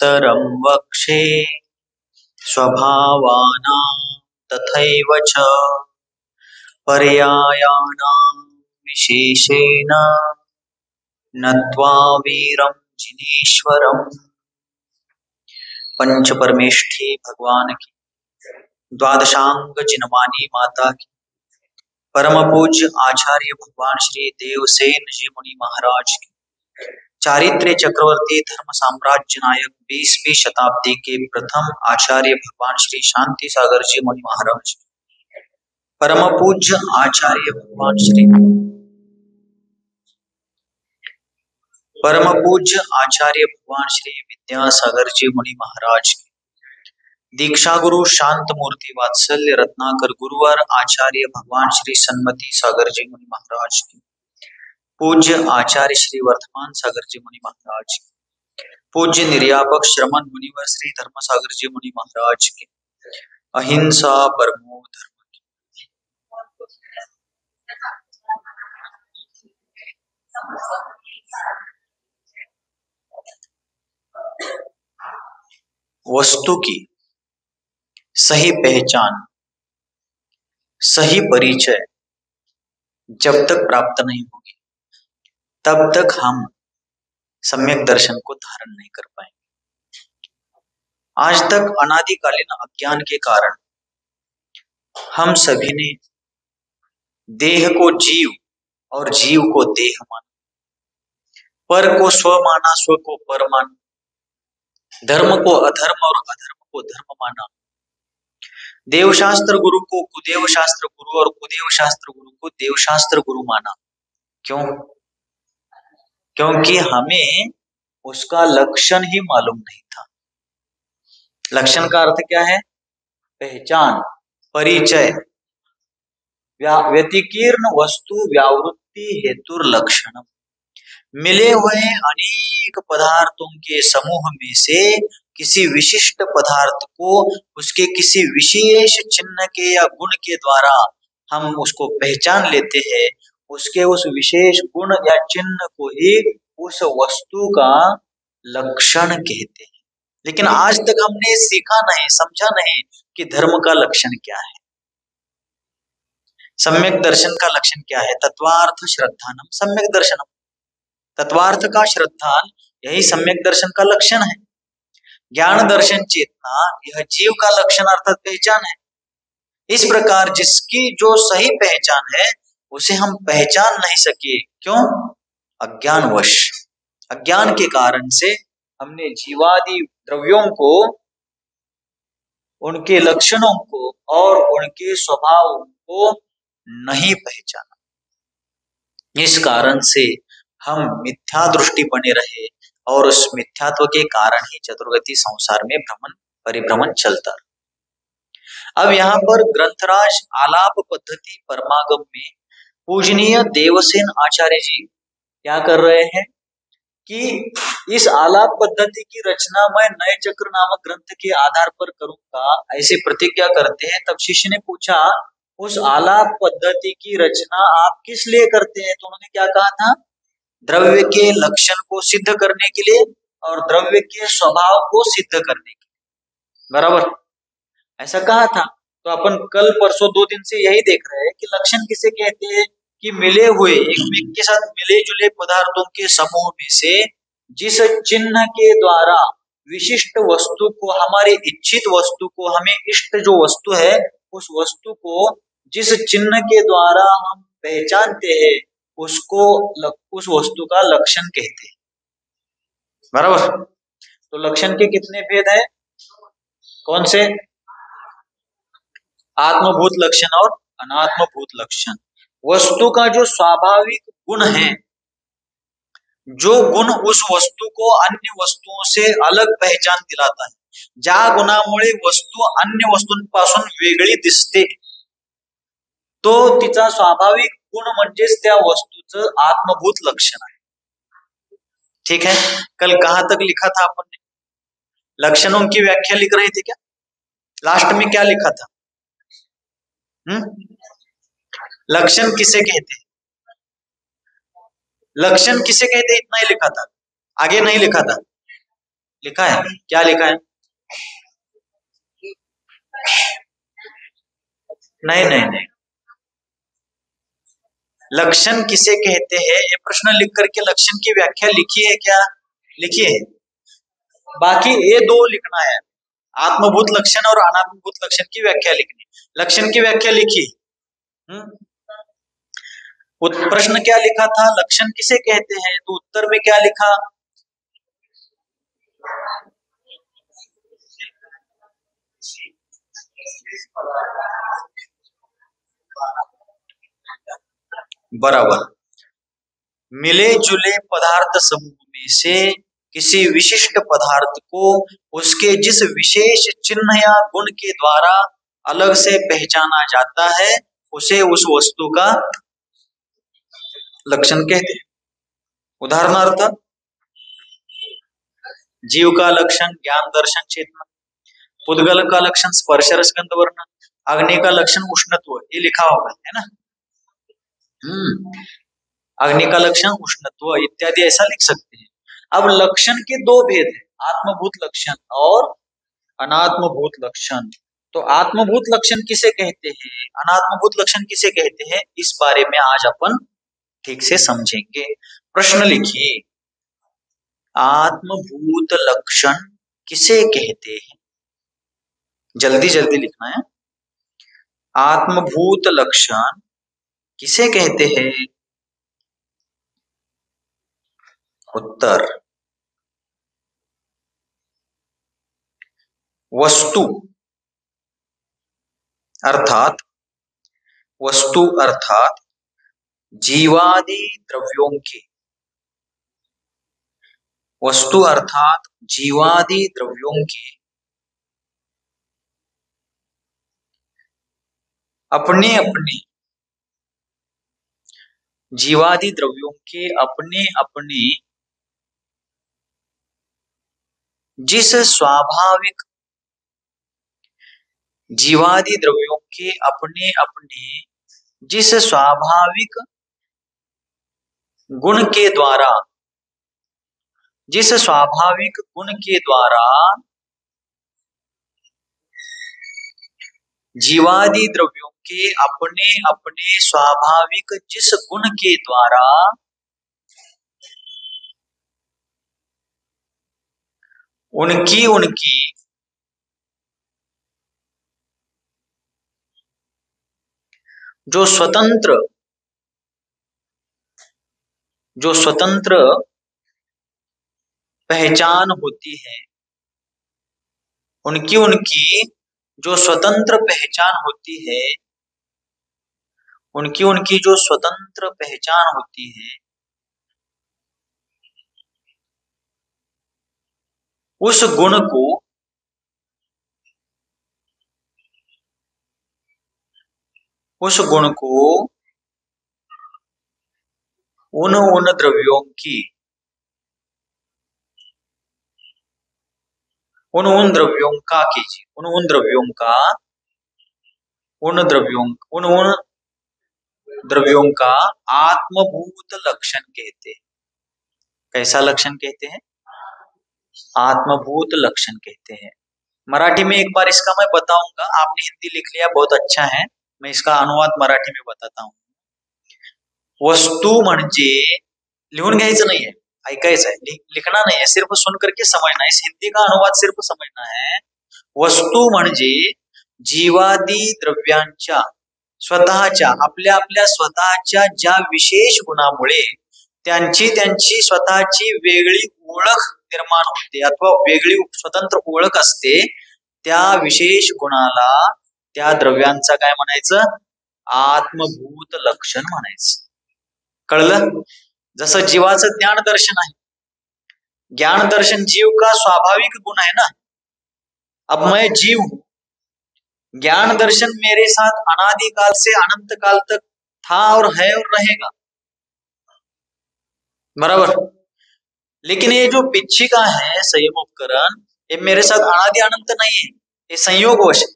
विस्तरं वक्षे स्वभावानां तथैव च पर्यायानां विशेषेण नत्वा वीरं जिनेश्वरम्। पंच परमेष्ठी भगवान की, द्वादशांग जिनवानी माता की, परम पूज्य आचार्य भगवान श्री देवसेन जी मुनि महाराज की, चारित्र्य चक्रवर्ती धर्म साम्राज्य नायक 20वीं शताब्दी के प्रथम आचार्य भगवान श्री शांति सागर जी मुनि महाराज, परम पूज्य आचार्य भगवान श्री विद्यासागर जी मुनि महाराज, दीक्षा गुरु शांत मूर्ति वात्सल्य रत्नाकर गुरुवर आचार्य भगवान श्री सन्मति सागर जी मुनि महाराज की, पूज्य आचार्य श्री वर्धमान सागर जी मुनि महाराज की, पूज्य निर्यापक श्रमण मुनिवर श्री धर्म सागर जी मुनि महाराज की, अहिंसा परमो धर्म की, वस्तु की सही पहचान, सही परिचय जब तक प्राप्त नहीं होगी तब तक हम सम्यक दर्शन को धारण नहीं कर पाएंगे। आज तक अनादिकालीन अज्ञान के कारण हम सभी ने देह को जीव और जीव को देह माना, पर को स्व माना, स्व को पर माना, धर्म को अधर्म और अधर्म को धर्म माना, देवशास्त्र गुरु को कुदेव शास्त्र गुरु और कुदेव शास्त्र गुरु को देवशास्त्र गुरु माना। क्यों? क्योंकि हमें उसका लक्षण ही मालूम नहीं था। लक्षण का अर्थ क्या है? पहचान, परिचय। व्यतिकीर्ण वस्तु व्यावृत्ति हेतुर लक्षणम, मिले हुए अनेक पदार्थों के समूह में से किसी विशिष्ट पदार्थ को उसके किसी विशेष चिन्ह के या गुण के द्वारा हम उसको पहचान लेते हैं। उसके उस विशेष गुण या चिन्ह को ही उस वस्तु का लक्षण कहते हैं। लेकिन आज तक हमने सीखा नहीं, समझा नहीं कि धर्म का लक्षण क्या है, सम्यक दर्शन का लक्षण क्या है। तत्वार्थ श्रद्धानम सम्यक दर्शनम, तत्वार्थ का श्रद्धान यही सम्यक दर्शन का लक्षण है। ज्ञान दर्शन चेतना यह जीव का लक्षण अर्थात पहचान है। इस प्रकार जिसकी जो सही पहचान है उसे हम पहचान नहीं सके। क्यों? अज्ञानवश, अज्ञान के कारण से हमने जीवादि द्रव्यों को, उनके लक्षणों को और उनके स्वभाव को नहीं पहचाना। इस कारण से हम मिथ्या दृष्टि बने रहे और उस मिथ्यात्व के कारण ही चतुर्गति संसार में भ्रमण परिभ्रमण चलता। अब यहाँ पर ग्रंथराज आलाप पद्धति परमागम में पूजनीय देवसेन आचार्य जी क्या कर रहे हैं कि इस आलाप पद्धति की रचना मैं नए चक्र नामक ग्रंथ के आधार पर करूंगा, ऐसे प्रतिज्ञा करते हैं। तब शिष्य ने पूछा, उस आलाप पद्धति की रचना आप किस लिए करते हैं? तो उन्होंने क्या कहा था? द्रव्य के लक्षण को सिद्ध करने के लिए और द्रव्य के स्वभाव को सिद्ध करने के लिए। बराबर, ऐसा कहा था। तो अपन कल परसों 2 दिन से यही देख रहे हैं कि लक्षण किसे कहते हैं कि मिले हुए एक व्यक्ति के साथ मिले जुले पदार्थों के समूह में से जिस चिन्ह के द्वारा विशिष्ट वस्तु को, हमारे इच्छित वस्तु को, हमें इष्ट जो वस्तु है उस वस्तु को जिस चिन्ह के द्वारा हम पहचानते हैं उसको उस वस्तु का लक्षण कहते हैं। बराबर। तो लक्षण के कितने भेद है? कौन से? आत्मभूत लक्षण और अनात्मभूत लक्षण। वस्तु का जो स्वाभाविक गुण है, जो गुण उस वस्तु को अन्य वस्तुओं से अलग पहचान दिलाता है, ज्या गुणामुळे वस्तू अन्य वस्तूंपासून वेगळी दिसते, तो तिचा स्वाभाविक गुण म्हणजेच त्या वस्तूचं आत्मभूत लक्षण आहे। ठीक है। कल कहां तक लिखा था अपन ने? लक्षणों की व्याख्या लिख रहे थे क्या? लास्ट में क्या लिखा था? लक्षण किसे कहते हैं? लक्षण किसे कहते हैं इतना ही लिखा था, आगे नहीं लिखा था। लिखा है, क्या लिखा है? नहीं नहीं नहीं, लक्षण किसे कहते हैं ये प्रश्न लिख करके लक्षण की व्याख्या लिखी है क्या? लिखी है। बाकी ये दो लिखना है, आत्मभूत लक्षण और अनात्मभूत लक्षण की व्याख्या लिखनी। लक्षण की व्याख्या लिखी। हम्म। प्रश्न क्या लिखा था, लक्षण किसे कहते हैं, तो उत्तर में क्या लिखा? बराबर, मिले जुले पदार्थ समूह में से किसी विशिष्ट पदार्थ को उसके जिस विशेष चिन्ह या गुण के द्वारा अलग से पहचाना जाता है उसे उस वस्तु का लक्षण कहते हैं। उदाहरणार्थ, जीव का लक्षण ज्ञान दर्शन चेतना, पुद्गल का लक्षण स्पर्श रस गंध वर्ण, अग्नि का लक्षण उष्णत्व, ये लिखा होगा है ना। अग्नि का लक्षण उष्णत्व इत्यादि ऐसा लिख सकते हैं। अब लक्षण के दो भेद है, आत्मभूत लक्षण और अनात्मभूत लक्षण। तो आत्मभूत लक्षण किसे कहते हैं, अनात्मभूत लक्षण किसे कहते हैं, इस बारे में आज अपन ठीक से समझेंगे। प्रश्न लिखिए, आत्मभूत लक्षण किसे कहते हैं? जल्दी जल्दी लिखना है। आत्मभूत लक्षण किसे कहते हैं? उत्तर, वस्तु अर्थात जीवादि द्रव्यों के, वस्तु अर्थात जीवादि द्रव्यों के अपने अपने, जीवादि द्रव्यों के अपने अपने जिस स्वाभाविक, जीवादि द्रव्यों के अपने अपने जिस स्वाभाविक गुण के द्वारा, जिस स्वाभाविक गुण के द्वारा जीवादि द्रव्यों के अपने अपने स्वाभाविक जिस गुण के द्वारा उनकी उनकी जो स्वतंत्र पहचान होती है, उनकी उनकी जो स्वतंत्र पहचान होती है, उनकी उनकी जो स्वतंत्र पहचान होती है, उस गुण को उन द्रव्यों की, उन द्रव्यों का कीजिए, उन द्रव्यों का आत्मभूत लक्षण कहते हैं। कैसा लक्षण कहते हैं? आत्मभूत लक्षण कहते हैं। मराठी में एक बार इसका मैं बताऊंगा, आपने हिंदी लिख लिया बहुत अच्छा है, मैं इसका अनुवाद मराठी में बताता हूँ। वस्तू म्हणजे, लिहून घ्यायचं नाहीये, ऐकायचं आहे, लिखना नहीं है, सिर्फ सुन करके समझना है। इस हिंदी का अनुवाद सिर्फ समझना है। वस्तू म्हणजे जीवादी द्रव्यांच्या स्वतःच्या, आपल्या आपल्या स्वतःच्या ज्या विशेष गुणामुळे त्यांची त्यांची स्वतःची वेगळी ओळख निर्माण होते अथवा वेगळी स्वतंत्र ओळख असते, त्या विशेष गुणाला, त्या द्रव्यांचा काय म्हणायचं? आत्मभूत लक्षण म्हणायचं। कळलं? जसं जीवाचं ज्ञान दर्शन आहे, ज्ञान दर्शन जीव का स्वाभाविक गुण है ना। अब मैं जीव हूं, ज्ञान दर्शन मेरे साथ अनादिकाल से अनंत काल तक था और है और रहेगा, बराबर। लेकिन ये जो पिच्छिका है, संयम उपकरण, ये मेरे साथ अनादि अनंत नहीं है, ये संयोगवश है।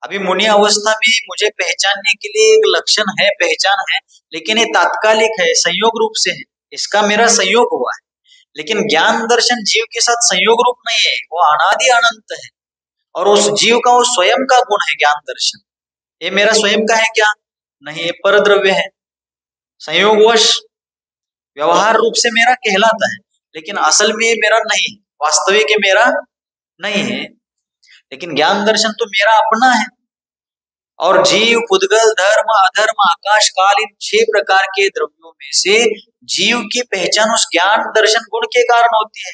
अभी मुनि अवस्था में मुझे पहचानने के लिए एक लक्षण है, पहचान है, लेकिन ये तात्कालिक है, संयोग रूप से है, इसका मेरा संयोग हुआ है। लेकिन ज्ञान दर्शन जीव के साथ संयोग रूप नहीं है, वो अनादि अनंत है। और उस जीव का वो स्वयं का गुण है ज्ञान दर्शन। ये मेरा स्वयं का है क्या? नहीं, ये पर द्रव्य है, संयोगवश व्यवहार रूप से मेरा कहलाता है, लेकिन असल में ये मेरा नहीं, वास्तविक ये मेरा नहीं है। लेकिन ज्ञान दर्शन तो मेरा अपना है। और जीव, पुद्गल, धर्म, अधर्म, आकाश, काल, इन 6 प्रकार के द्रव्यों में से जीव की पहचान उस ज्ञान दर्शन गुण के कारण होती है।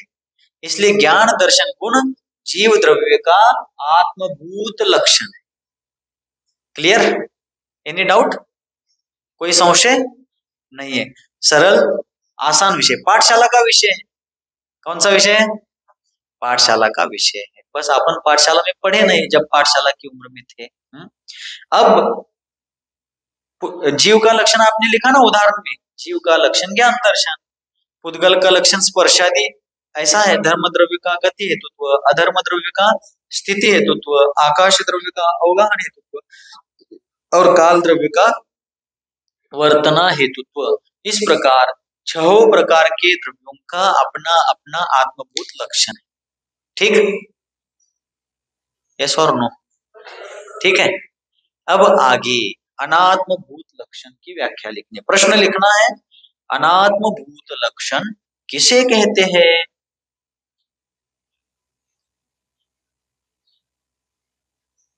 इसलिए ज्ञान दर्शन गुण जीव द्रव्य का आत्मभूत लक्षण है। क्लियर? Any doubt? कोई संशय नहीं है। सरल आसान विषय, पाठशाला का विषय है। कौन सा विषय है? पाठशाला का विषय है। बस अपन पाठशाला में पढ़े नहीं जब पाठशाला की उम्र में थे। अब जीव का लक्षण आपने लिखा ना उदाहरण में, जीव का लक्षण ज्ञान दर्शन, पुद्गल का लक्षण स्पर्शादि, ऐसा है। धर्म द्रव्य का गति हेतुत्व, अधर्म द्रव्य का स्थिति हेतुत्व, आकाश द्रव्य का अवगाहन हेतुत्व और काल द्रव्य का वर्तना हेतुत्व। इस प्रकार 6 प्रकार के द्रव्यों का अपना अपना आत्मभूत लक्षण है। ठीक? यस और नो? ठीक है। अब आगे अनात्मभूत लक्षण की व्याख्या लिखनी, प्रश्न लिखना है। अनात्मभूत लक्षण किसे कहते हैं?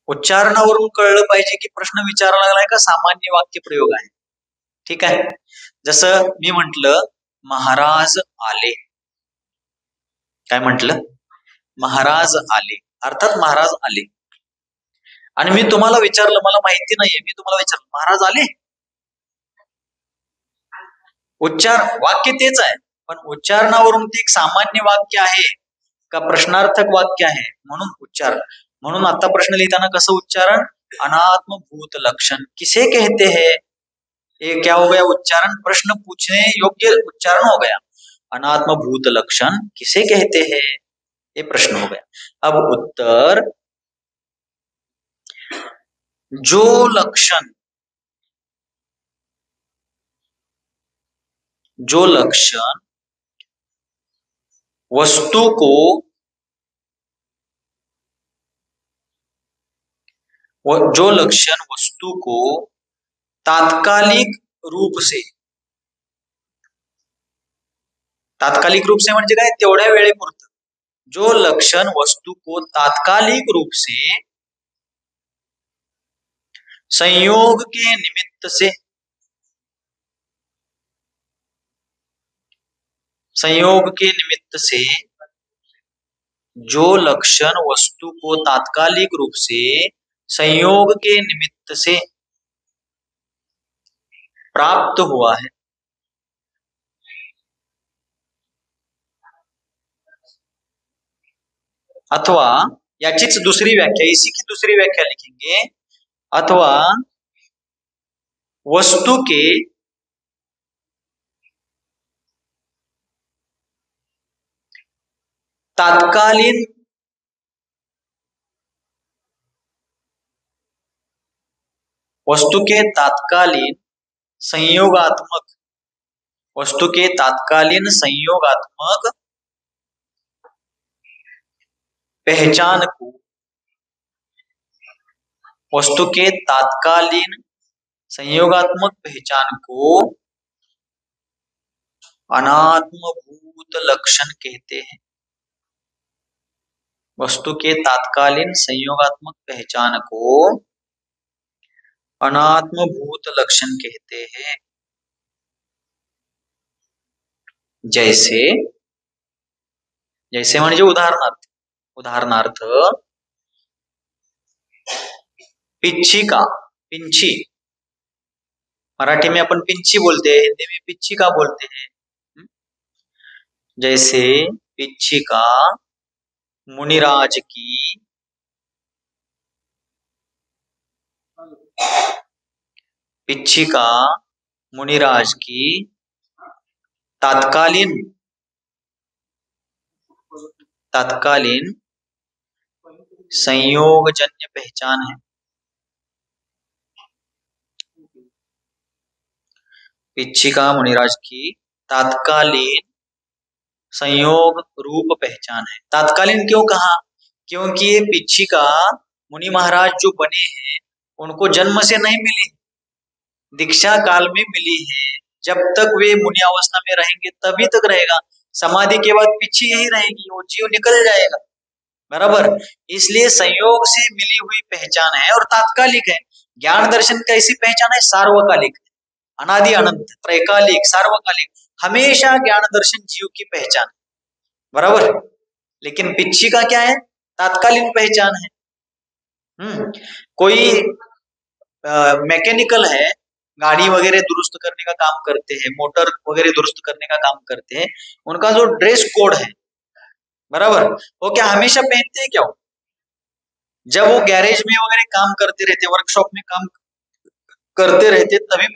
उच्चारणावरून कळलं पाहिजे की प्रश्न विचारायला लागलाय का सामान्य वाक्य प्रयोग आहे. ठीक आहे. जसं मी म्हटलं महाराज आले. काय म्हटलं? महाराज आले, अर्थात महाराज आले. आणि मी तुम्हाला विचारलं, मला माहिती नाहीये, मी तुम्हाला विचारलं महाराज आले. उच्चार वाक्य तेच आहे, पण उच्चारणावरून ते एक सामान्य वाक्य आहे का प्रश्नार्थक वाक्य आहे, म्हणून उच्चार. म्हणून आता प्रश्न लिहिताना कसं उच्चारण? अनात्मभूत लक्षण किसे कहते हैं? ये क्या हो गया? उच्चारण, प्रश्न पूछने योग्य उच्चारण हो गया। अनात्मभूत लक्षण किसे कहते हैं, ये प्रश्न हो गया। अब उत्तर, जो लक्षण वस्तु को जो लक्षण वस्तु को तात्कालिक रूप से, तात्कालिक रूप से म्हणजे काय? तेवढ्या वेळेपुरतं. जो लक्षण वस्तु को तात्कालिक रूप से संयोग के निमित्त से, संयोग के निमित्त से, जो लक्षण वस्तु को तात्कालिक रूप से संयोग के निमित्त से प्राप्त हुआ है, अथवा याचीच दूसरी व्याख्या, इसी की दूसरी व्याख्या लिखेंगे, अथवा वस्तु के तात्कालीन संयोगात्मक, वस्तु के तात्कालीन संयोगात्मक पहचान को, वस्तु के तात्कालीन संयोगात्मक पहचान को अनात्मभूत लक्षण कहते हैं। वस्तु के तात्कालीन संयोगात्मक पहचान को अनात्मभूत लक्षण कहते हैं। जैसे, जैसे म्हणजे उदाहरणार्थ, उदाहरणार्थ पिच्छिका, पिंची, मराठी में अपन पिंची बोलते हैं, हिंदी में पिच्छिका बोलते हैं। जैसे पिच्छिका मुनिराज की, पिच्छिका मुनिराज की तात्कालीन संयोगजन्य पहचान है। पिच्छिका मुनिराज की तात्कालीन संयोग रूप पहचान है। तात्कालीन क्यों कहा? क्योंकि ये पिच्छिका मुनि महाराज जो बने हैं उनको जन्म से नहीं मिली, दीक्षा काल में मिली है। जब तक वे मुनि अवस्था में रहेंगे तभी तक रहेगा, समाधि के बाद पीछे यही रहेगी, वो जीव निकल जाएगा। बराबर। इसलिए संयोग से मिली हुई पहचान है और तात्कालिक है। ज्ञान दर्शन कैसी पहचान है? सार्वकालिक, अनादि अनंत, त्रैकालिक, सार्वकालिक, हमेशा ज्ञान दर्शन जीव की पहचान है। बराबर। लेकिन पिच्छी का क्या है? तात्कालिक पहचान है। कोई मैकेनिकल है, गाड़ी वगैरह दुरुस्त करने का काम करते हैं, मोटर वगैरह दुरुस्त करने का काम करते हैं, उनका जो ड्रेस कोड है, बराबर, वो क्या हमेशा पहनते हैं क्या? जब वो गैरेज में वगैरह काम करते रहते, वर्कशॉप में काम करते रहते तभी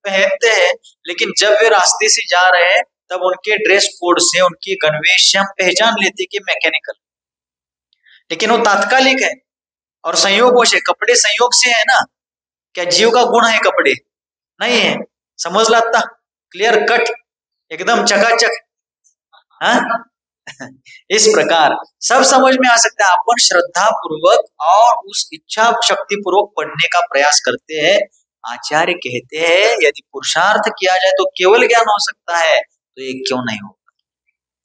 पहनते हैं। लेकिन जब वे रास्ते से जा रहे हैं तब उनके ड्रेस कोड से, उनकी गणवेश से हम पहचान लेते कि मैकेनिकल। लेकिन वो तात्कालिक है और संयोगवश है। कपड़े संयोग से है ना, क्या जीव का गुण है कपड़े? नहीं है। समझ लाता, क्लियर कट, एकदम चकाचक। हाँ इस प्रकार सब समझ में आ सकता है। अपन श्रद्धा पूर्वक और उस इच्छा शक्ति पूर्वक पढ़ने का प्रयास करते हैं। आचार्य कहते हैं यदि पुरुषार्थ किया जाए तो केवल ज्ञान हो सकता है, तो ये क्यों नहीं होगा?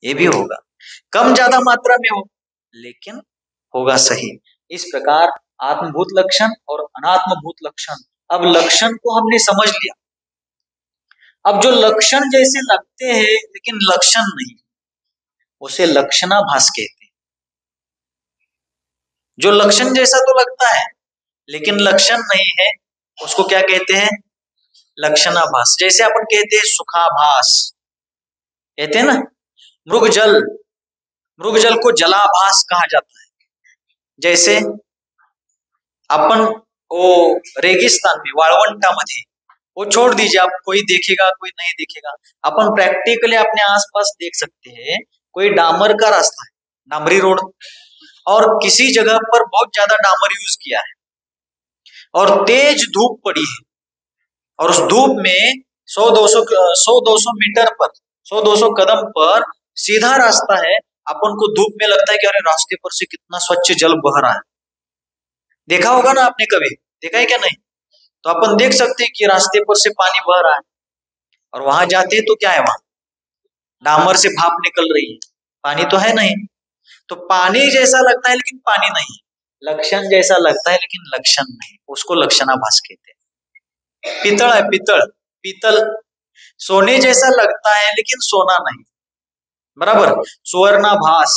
ये भी होगा, कम ज्यादा मात्रा में हो, लेकिन होगा सही। इस प्रकार आत्मभूत लक्षण और अनात्मभूत लक्षण। अब लक्षण को हमने समझ लिया। अब जो लक्षण जैसे लगते हैं लेकिन लक्षण नहीं, उसे लक्षणाभास कहते हैं। जो लक्षण जैसा तो लगता है लेकिन लक्षण नहीं है, उसको क्या कहते हैं? लक्षणाभास। जैसे अपन कहते हैं सुखाभास, कहते हैं ना। मृगजल, मृगजल को जलाभास कहा जाता है। जैसे अपन वो रेगिस्तान में, वाळवंटा मध्ये, वो छोड़ दीजिए, आप कोई देखेगा कोई नहीं देखेगा, अपन प्रैक्टिकली अपने आसपास देख सकते हैं। कोई डामर का रास्ता है, डामरी रोड, और किसी जगह पर बहुत ज्यादा डामर यूज किया है और तेज धूप पड़ी है, और उस धूप में 100-200 मीटर पर, 100-200 कदम पर सीधा रास्ता है। अपन को धूप में लगता है कि अरे रास्ते पर से कितना स्वच्छ जल बह रहा है। देखा होगा ना आपने, कभी देखा है क्या? नहीं। तो अपन देख सकते हैं कि रास्ते पर से पानी बह रहा है, और वहां जाते हैं तो क्या है? वहां डामर से भाप निकल रही है, पानी तो है नहीं। तो पानी जैसा लगता है लेकिन पानी नहीं, लक्षण जैसा लगता है लेकिन लक्षण नहीं, उसको लक्षणाभास कहते हैं। पीतल है, पीतल, पीतल सोने जैसा लगता है लेकिन सोना नहीं, बराबर। सुवर्णाभास,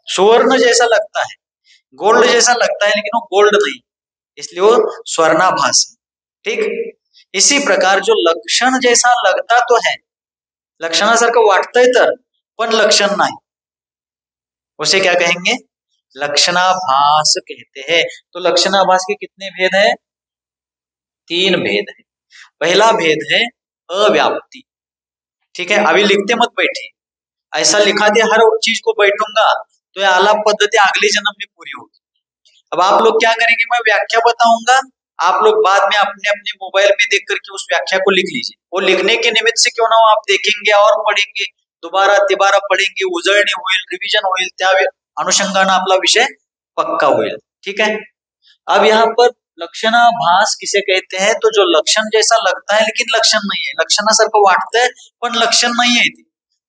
सुवर्ण जैसा लगता है, गोल्ड जैसा लगता है लेकिन वो गोल्ड नहीं, इसलिए वो स्वर्णाभास है। ठीक इसी प्रकार जो लक्षण जैसा लगता तो है, लक्षणासारखं वाटतंय तर, पण लक्षण नाही, उसे क्या कहेंगे? लक्षणाभास कहते हैं। तो लक्षणाभास के कितने भेद हैं? 3 भेद है। पहला भेद है अव्याप्ति। ठीक है, अभी लिखते मत बैठे, ऐसा लिखा दिया हर चीज को बैठूंगा तो यह आलाप पद्धति अगले जन्म में पूरी होगी। अब आप लोग क्या करेंगे, मैं व्याख्या बताऊंगा, आप लोग बाद में अपने अपने मोबाइल में देख करके उस व्याख्या को लिख लीजिए। वो लिखने के निमित्त से क्यों ना हो, आप देखेंगे और पढ़ेंगे, दोबारा तिबारा पढ़ेंगे, उजळणी होईल, रिविजन होईल, त्या अनुषंगाने आपला विषय पक्का होईल। ठीक है। अब यहाँ पर लक्षणाभास किसे कहते हैं? तो जो लक्षण जैसा लगता है लेकिन लक्षण नहीं है, लक्षणासारखं वाटतंय पण लक्षण नाही आहे ते,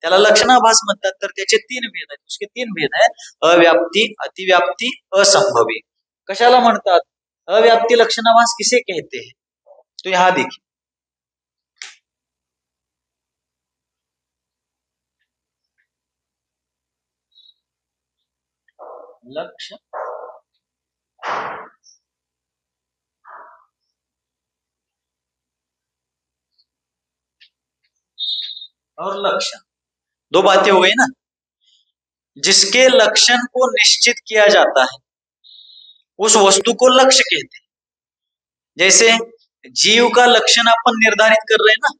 त्याला लक्षणाभास म्हणतात। तर त्याचे 3 भेद आहेत, उसके 3 भेद है, अव्याप्ति, अतिव्याप्ति, असंभवी। कशाला म्हणतात? अव्याप्ति लक्षणाभास किसे कहते हैं? तो यहाँ देखिए, लक्ष्य और लक्षण, दो बातें हो गई ना। जिसके लक्षण को निश्चित किया जाता है उस वस्तु को लक्ष्य कहते हैं। जैसे जीव का लक्षण अपन निर्धारित कर रहे हैं ना,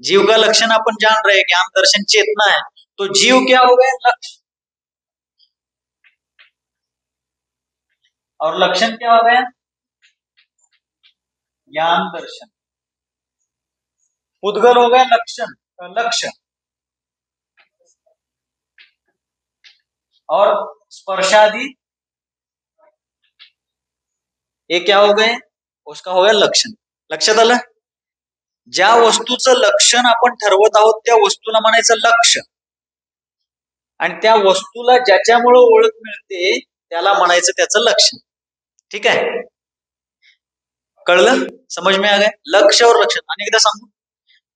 जीव का लक्षण अपन जान रहे हैं, ज्ञान दर्शन चेतना है, तो जीव क्या हो गया? लक्ष्य। और लक्षण क्या हो गया? ज्ञान दर्शन। उद्गल हो गया लक्षण, लक्ष्य और स्पर्शादि हे क्या हो गए, उसका हो गया लक्षण. लक्षात आलं. ज्या वस्तूचं लक्षण आपण ठरवत आहोत त्या वस्तूला म्हणायचं लक्ष्य, आणि त्या वस्तूला ज्याच्यामुळे ओळख मिळते त्याला म्हणायचं त्याचं लक्षण. ठीक आहे, कळलं, समझ में आ गया. लक्ष्य और लक्षण. आणि एकदा सांगू,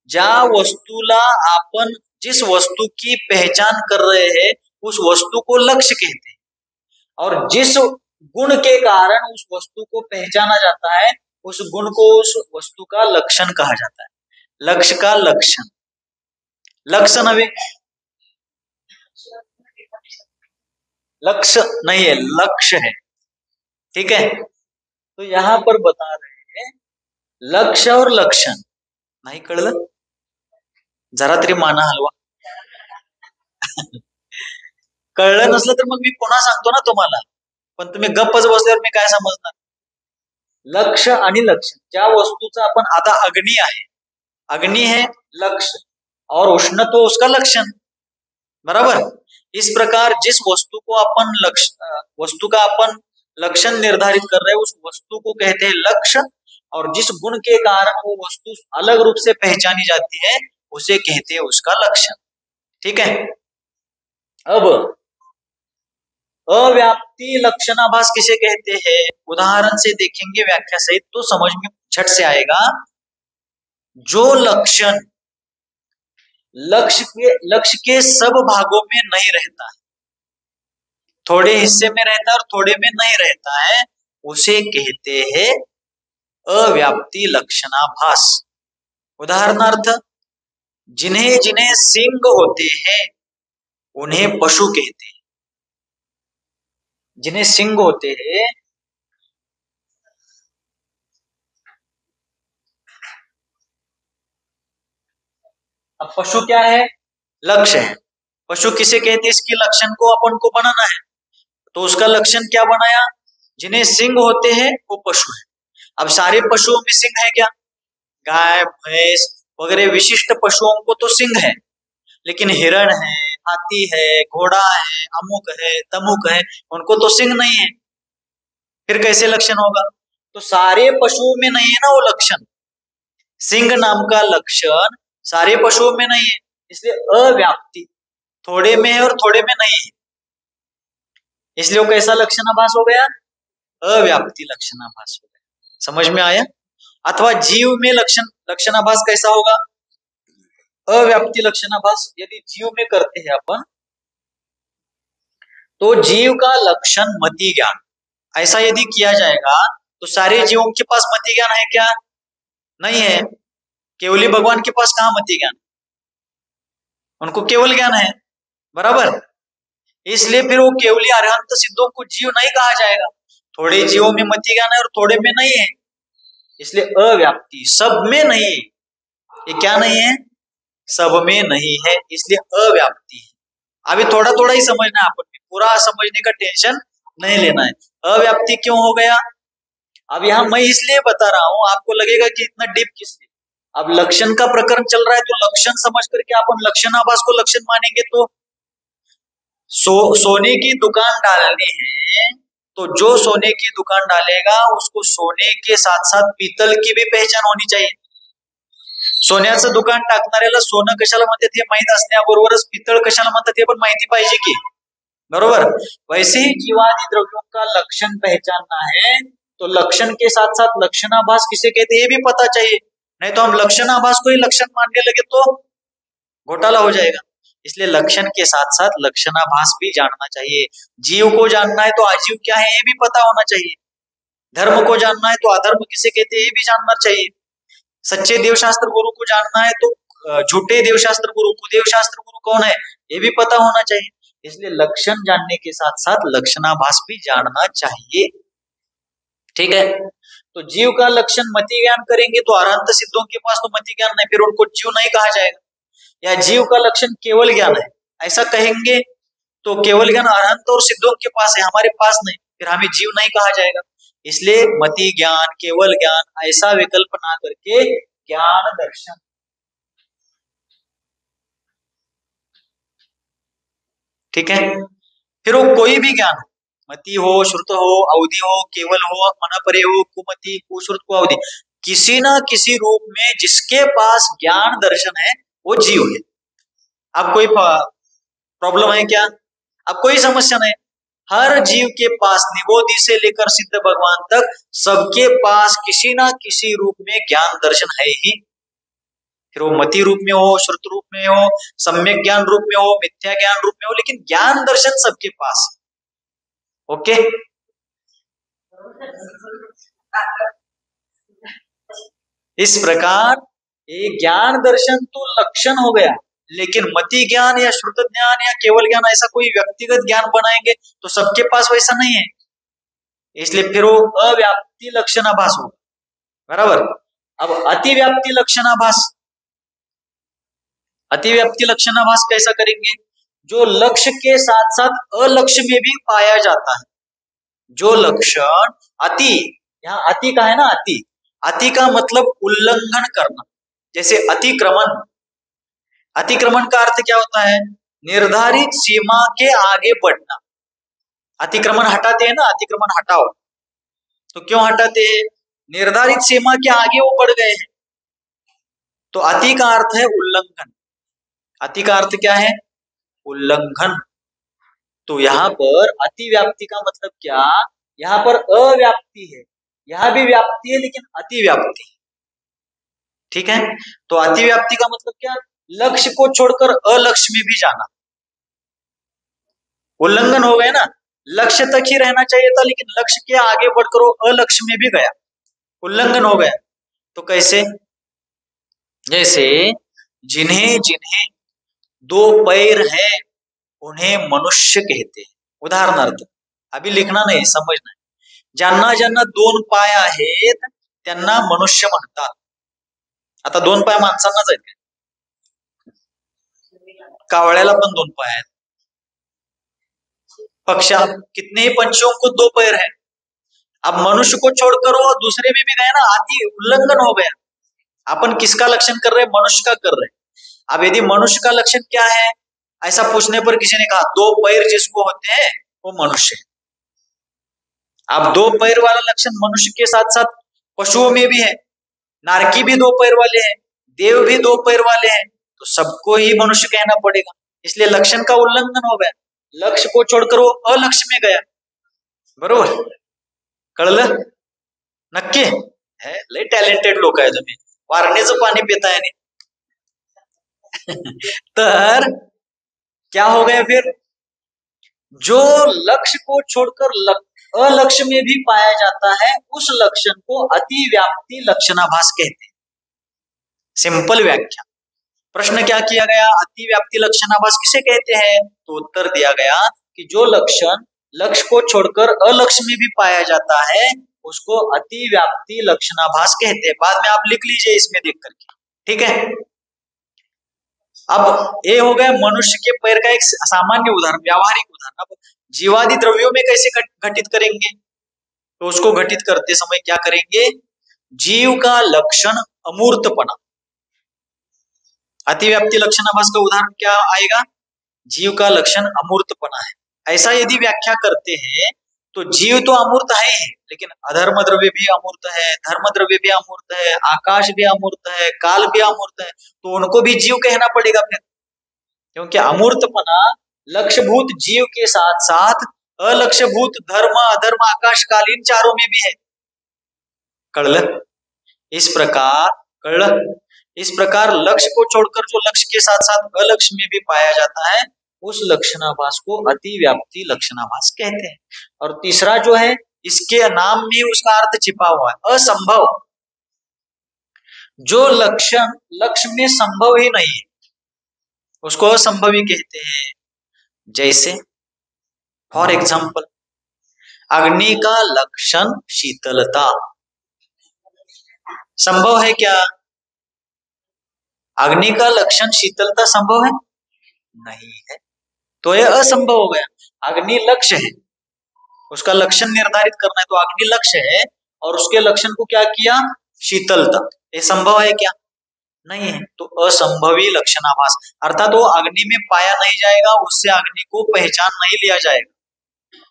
ज्या वस्तूला अपन जिस वस्तु की पहचान कर रहे हैं उस वस्तु को लक्ष्य कहते हैं, और जिस गुण के कारण उस वस्तु को पहचाना जाता है उस गुण को उस वस्तु का लक्षण कहा जाता है. लक्ष्य का लक्षण. लक्ष्य नवे, लक्ष्य नहीं है, लक्ष्य है. ठीक है, तो यहां पर बता रहे हैं लक्ष्य और लक्षण. नाही कळलं, जरा तरी माना हलवा. कळलं नसलं तर मग मी पुन्हा सांगतो ना तुम्हाला, पण तुम्ही गप्पच बसल्यावर मी काय समजणार. लक्ष्य आणि लक्षण. ज्या वस्तूचा आपण, आता अग्नि आहे, अग्नि है लक्ष्य और उष्ण तो उसका लक्षण, बराबर. इस प्रकार जिस वस्तु को अपन लक्ष्य, वस्तु का अपन लक्षण निर्धारित कर रहे हैं उस वस्तु को कहते हैं लक्ष्य, और जिस गुण के कारण वो वस्तु अलग रूप से पहचानी जाती है उसे कहते हैं उसका लक्षण. ठीक है. अब अव्याप्ति लक्षणाभास किसे कहते हैं, उदाहरण से देखेंगे व्याख्या सहित तो समझ में झट से आएगा. जो लक्षण लक्ष्य के सब भागों में नहीं रहता है, थोड़े हिस्से में रहता है और थोड़े में नहीं रहता है, उसे कहते हैं अव्याप्ति लक्षणाभास. उदाहरणार्थ, जिन्हें जिन्हें सिंग होते हैं उन्हें पशु कहते हैं. जिन्हें सिंग होते हैं, अब पशु क्या है, लक्ष्य है. पशु किसे कहते हैं, इसकी लक्षण को अपन को बनाना है, तो उसका लक्षण क्या बनाया, जिन्हें सिंग होते हैं वो पशु है. अब सारे पशुओं में सिंग है क्या, गाय भैंस वगैरह विशिष्ट पशुओं को तो सिंग है, लेकिन हिरण है, हाथी है, घोड़ा है, अमुक है, तमुक है, उनको तो सिंग नहीं है. फिर कैसे लक्षण होगा, तो सारे पशुओं में नहीं है ना वो लक्षण. सिंह नाम का लक्षण सारे पशुओं में नहीं है, इसलिए अव्याप्ति, थोड़े में है और थोड़े में नहीं है, इसलिए वो कैसा लक्षणाभास हो गया, अव्याप्ति लक्षणाभास हो गया. समझ में आया. अथवा जीव में लक्षणाभास कैसा होगा, अव्याप्ति लक्षणाभास यदि जीव में करते हैं अपन, तो जीव का लक्षण मति ज्ञान. ऐसा यदि किया जाएगा तो सारे जीवों के पास मति ज्ञान है क्या, नहीं है. केवली भगवान के पास कहां मति ज्ञान, उनको केवल ज्ञान है, बराबर. इसलिए फिर वो केवली अरहंत सिद्धों को जीव नहीं कहा जाएगा. थोड़े जीवों में मति ज्ञान है और थोड़े में नहीं है, इसलिए अव्याप्ति, सब में नहीं है. ये क्या नहीं है, सब में नहीं है, इसलिए अव्याप्ति है. अभी थोड़ा थोड़ा ही समझना है, अपन पूरा समझने का टेंशन नहीं लेना है. अव्याप्ति क्यों हो गया, अब यहां मैं इसलिए बता रहा हूं, आपको लगेगा कि इतना डीप किस लिए. अब लक्षण का प्रकरण चल रहा है तो लक्षण समझ करके अपन लक्षणाभास को लक्षण मानेंगे, तो सोने की दुकान डालनी है तो जो सोने की दुकान डालेगा उसको सोने के साथ साथ पीतल की भी पहचान होनी चाहिए. सोन्याचं दुकान टाकणाऱ्याला सोनं कशाला म्हणतात हे माहित असण्याबरोबरच पितळ कशाला म्हणतात हे पण माहिती पाहिजे की, बरोबर. वैसे ही जीवादि द्रव्यों का लक्षण पहचानना है तो लक्षण के साथ साथ लक्षणाभास किसे कहते हैं ये भी पता चाहिए, नहीं तो हम लक्षणाभास को ही लक्षण मानने लगे तो घोटाला हो जाएगा. इसलिए लक्षण के साथ साथ लक्षणाभास भी जानना चाहिए. जीव को जानना है तो अजीव क्या है ये भी पता होना चाहिए. धर्म को जानना है तो अधर्म किसे कहते हैं ये भी जानना चाहिए. सच्चे देवशास्त्र गुरु को जानना है तो झूठे देवशास्त्र गुरु, कुदेवशास्त्र गुरु कौन है ये भी पता होना चाहिए. इसलिए लक्षण जानने के साथ साथ लक्षणाभास भी जानना चाहिए. ठीक है, तो जीव का लक्षण मति ज्ञान करेंगे तो अरहंत सिद्धों के पास तो मति ज्ञान नहीं, फिर उनको जीव नहीं कहा जाएगा. या जीव का लक्षण केवल ज्ञान है ऐसा कहेंगे तो केवल ज्ञान अरहंत और सिद्धों के पास है, हमारे पास नहीं, फिर हमें जीव नहीं कहा जाएगा. इसलिए मति ज्ञान, केवल ज्ञान ऐसा विकल्प ना करके ज्ञान दर्शन, ठीक है। फिर वो कोई भी ज्ञान हो, मति हो, श्रुत हो, अवधि हो, केवल हो, मनपरे हो, कुमति, कुश्रुत, कुअवधि, किसी ना किसी रूप में जिसके पास ज्ञान दर्शन है वो जीव है। अब कोई प्रॉब्लम है क्या? अब कोई समस्या नहीं। हर जीव के पास निबोधि से लेकर सिद्ध भगवान तक सबके पास किसी ना किसी रूप में ज्ञान दर्शन है ही। फिर वो मति रूप में हो, श्रुत रूप में हो, सम्यक ज्ञान रूप में हो, मिथ्या ज्ञान रूप में हो, लेकिन ज्ञान दर्शन सबके पास है। ओके। इस प्रकार ये ज्ञान दर्शन तो लक्षण हो गया, लेकिन मति ज्ञान या श्रुत ज्ञान या केवल ज्ञान ऐसा कोई व्यक्तिगत ज्ञान बनाएंगे तो सबके पास वैसा नहीं है। इसलिए फिर वो अव्याप्ति लक्षणाभास होगा। बराबर। अब अतिव्याप्ति लक्षणाभास, अतिव्याप्ति लक्षणाभास कैसा करेंगे? जो लक्ष्य के साथ साथ अलक्ष्य में भी पाया जाता है, जो लक्षण अति, यहाँ अति का है ना, अति, अति का मतलब उल्लंघन करना। जैसे अतिक्रमण, अतिक्रमण का अर्थ क्या होता है? निर्धारित सीमा के आगे बढ़ना। अतिक्रमण हटाते हैं ना, अतिक्रमण हटाओ, तो क्यों हटाते हैं? निर्धारित सीमा के आगे वो बढ़ गए हैं। तो अति का अर्थ है उल्लंघन। अति का अर्थ क्या है? उल्लंघन। तो यहाँ पर अतिव्याप्ति का मतलब क्या? यहाँ पर अव्याप्ति है, यहाँ भी व्याप्ति है लेकिन अतिव्याप्ति। ठीक है। तो अतिव्याप्ति का मतलब क्या? लक्ष्य को छोड़कर अलक्ष्य में भी जाना। उल्लंघन हो गया ना, लक्ष्य तक ही रहना चाहिए था लेकिन लक्ष्य के आगे बढ़कर वो अलक्ष्य में भी गया, उल्लंघन हो गया। तो कैसे? जैसे जिन्हें जिन्हें दो पैर है उन्हें मनुष्य कहते हैं। उदाहरणार्थ, अभी लिखना नाही, समजना. ज्यांना ज्यांना दोन पाय आहेत त्यांना मनुष्य म्हणतात. आता दोन पाय माणसांनाच आहेत, कावळ्याला पण दोन पाय आहेत. पक्षा कितने ही पंछियों को दो पैर है. अब मनुष्य को छोड़कर वो दूसरे में भी गए ना, आदि उल्लंघन हो गया. अपन किसका लक्षण कर रहे हैं? मनुष्य का कर रहे हैं. अब यदि मनुष्य का लक्षण क्या है, ऐसा पूछने पर किसी ने कहा दो पैर जिसको होते हैं वो मनुष्य है. अब दो पैर वाला लक्षण मनुष्य के साथ साथ पशुओं में भी है. नारकी भी दो पैर वाले हैं, देव भी दो पैर वाले हैं, तो सबको ही मनुष्य कहना पड़ेगा. इसलिए लक्षण का उल्लंघन हो गया, लक्ष्य को छोड़कर वो अलक्ष्य में गया. बरोबर? कळलं? नक्की है. लय टॅलेंटेड लोक आहे तुम्ही, वारणेचं पाणी पिताय नाही. तर क्या हो गया फिर? जो लक्ष्य को छोड़कर अलक्ष्य में भी पाया जाता है उस लक्षण को अतिव्याप्ति लक्षणाभास कहते हैं. सिंपल व्याख्या. प्रश्न क्या किया गया? अतिव्याप्ति लक्षणाभास किसे कहते हैं? तो उत्तर दिया गया कि जो लक्षण लक्ष्य को छोड़कर अलक्ष्य में भी पाया जाता है उसको अतिव्याप्ति लक्षणाभास कहते हैं. बाद में आप लिख लीजिए इसमें देख करके. ठीक है. अब ये हो गया मनुष्य के पैर का एक सामान्य उदाहरण, व्यावहारिक उदाहरण. अब जीवादि द्रव्यों में कैसे घटित करेंगे? तो उसको घटित करते समय क्या करेंगे? जीव का लक्षण अमूर्तपना. अतिव्याप्ति लक्षणाभास का उदाहरण क्या आएगा? जीव का लक्षण अमूर्तपना है. ऐसा यदि व्याख्या करते हैं तो जीव तो अमूर्त है ही, लेकिन अधर्म द्रव्य भी अमूर्त है, धर्म द्रव्य भी अमूर्त है, आकाश भी अमूर्त है, काल भी अमूर्त है, तो उनको भी जीव कहना पड़ेगा फिर. क्योंकि अमूर्तपना लक्ष्यभूत जीव के साथ साथ अलक्ष्यभूत धर्म, अधर्म, आकाश, काल इन चारों में भी है. कळलं? इस प्रकार कळलं? इस प्रकार लक्ष्य को छोड़कर जो लक्ष्य के साथ साथ अलक्ष्य में भी पाया जाता है उस लक्षणाभास को अतिव्याप्ति लक्षणाभास कहते हैं. और तीसरा जो है, इसके नाम में उसका अर्थ छिपा हुआ है, असंभव. जो लक्षण लक्ष्य में संभव ही नहीं है उसको असंभवी कहते हैं. जैसे फॉर एग्जाम्पल, अग्नि का लक्षण शीतलता. संभव है क्या? अग्नि का लक्षण शीतलता संभव है? नहीं है. तो यह असंभव हो गया. अग्नि लक्ष्य है, उसका लक्षण निर्धारित करना है, तो अग्नि लक्ष्य है और उसके लक्षण को क्या किया? शीतलता. ये संभव है क्या? नहीं है, तो असंभवी लक्षणाभास अर्थात वो अग्नि में पाया नहीं जाएगा, उससे अग्नि को पहचान नहीं लिया जाएगा।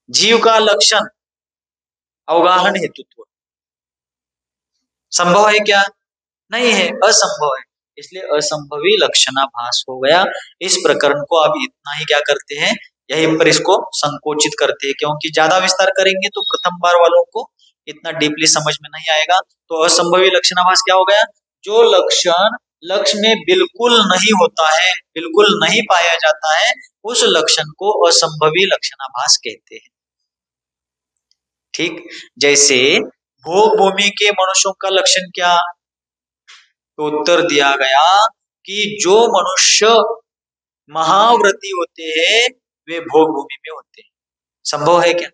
जीव का लक्षण अवगाहन हेतुत्व संभव है क्या? नहीं है, असंभव है, इसलिए असंभवी लक्षणाभास हो गया। इस प्रकरण को अब इतना ही क्या करते हैं, यहीं पर इसको संकोचित करते हैं, क्योंकि ज्यादा विस्तार करेंगे तो प्रथम बार वालों को इतना डीपली समझ में नहीं आएगा। तो असंभवी लक्षणाभास क्या हो गया? जो लक्षण लक्ष्य में बिल्कुल नहीं होता है, बिल्कुल नहीं पाया जाता है, उस लक्षण को असंभवी लक्षणाभास कहते हैं। ठीक, जैसे भोग भूमि के मनुष्यों का लक्षण क्या? तो उत्तर दिया गया कि जो मनुष्य महाव्रती होते हैं वे भोग भूमि में होते हैं। संभव है क्या?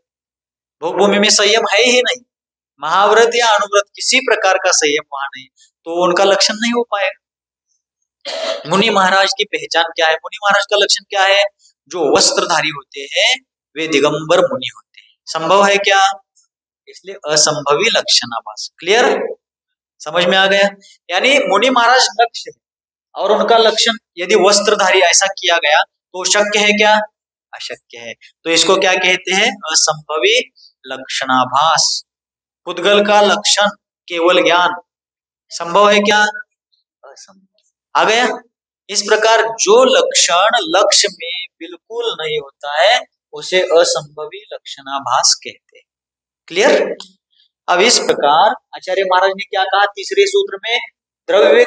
भोग भूमि में संयम है ही नहीं, महाव्रत या अनुव्रत किसी प्रकार का संयम वहां नहीं, तो उनका लक्षण नहीं हो पाएगा। मुनि महाराज की पहचान क्या है? मुनि महाराज का लक्षण क्या है? जो वस्त्रधारी होते हैं वे दिगंबर मुनि होते हैं। संभव है क्या? इसलिए असंभवी लक्षणाभास। क्लियर, समझ में आ गया? यानी मुनि महाराज लक्ष्य है और उनका लक्षण यदि वस्त्रधारी ऐसा किया गया तो शक्य है क्या? अशक्य है। तो इसको क्या कहते हैं? असंभवी लक्षणाभास। पुद्गल का लक्षण केवल ज्ञान, संभव है क्या? असंभव। आ गया? इस प्रकार जो लक्षण लक्ष्य में बिल्कुल नहीं होता है उसे असंभवी लक्षणाभास कहते हैं। क्लियर? अब इस प्रकार आचार्य महाराज ने क्या कहा तीसरे सूत्र में? द्रव्य,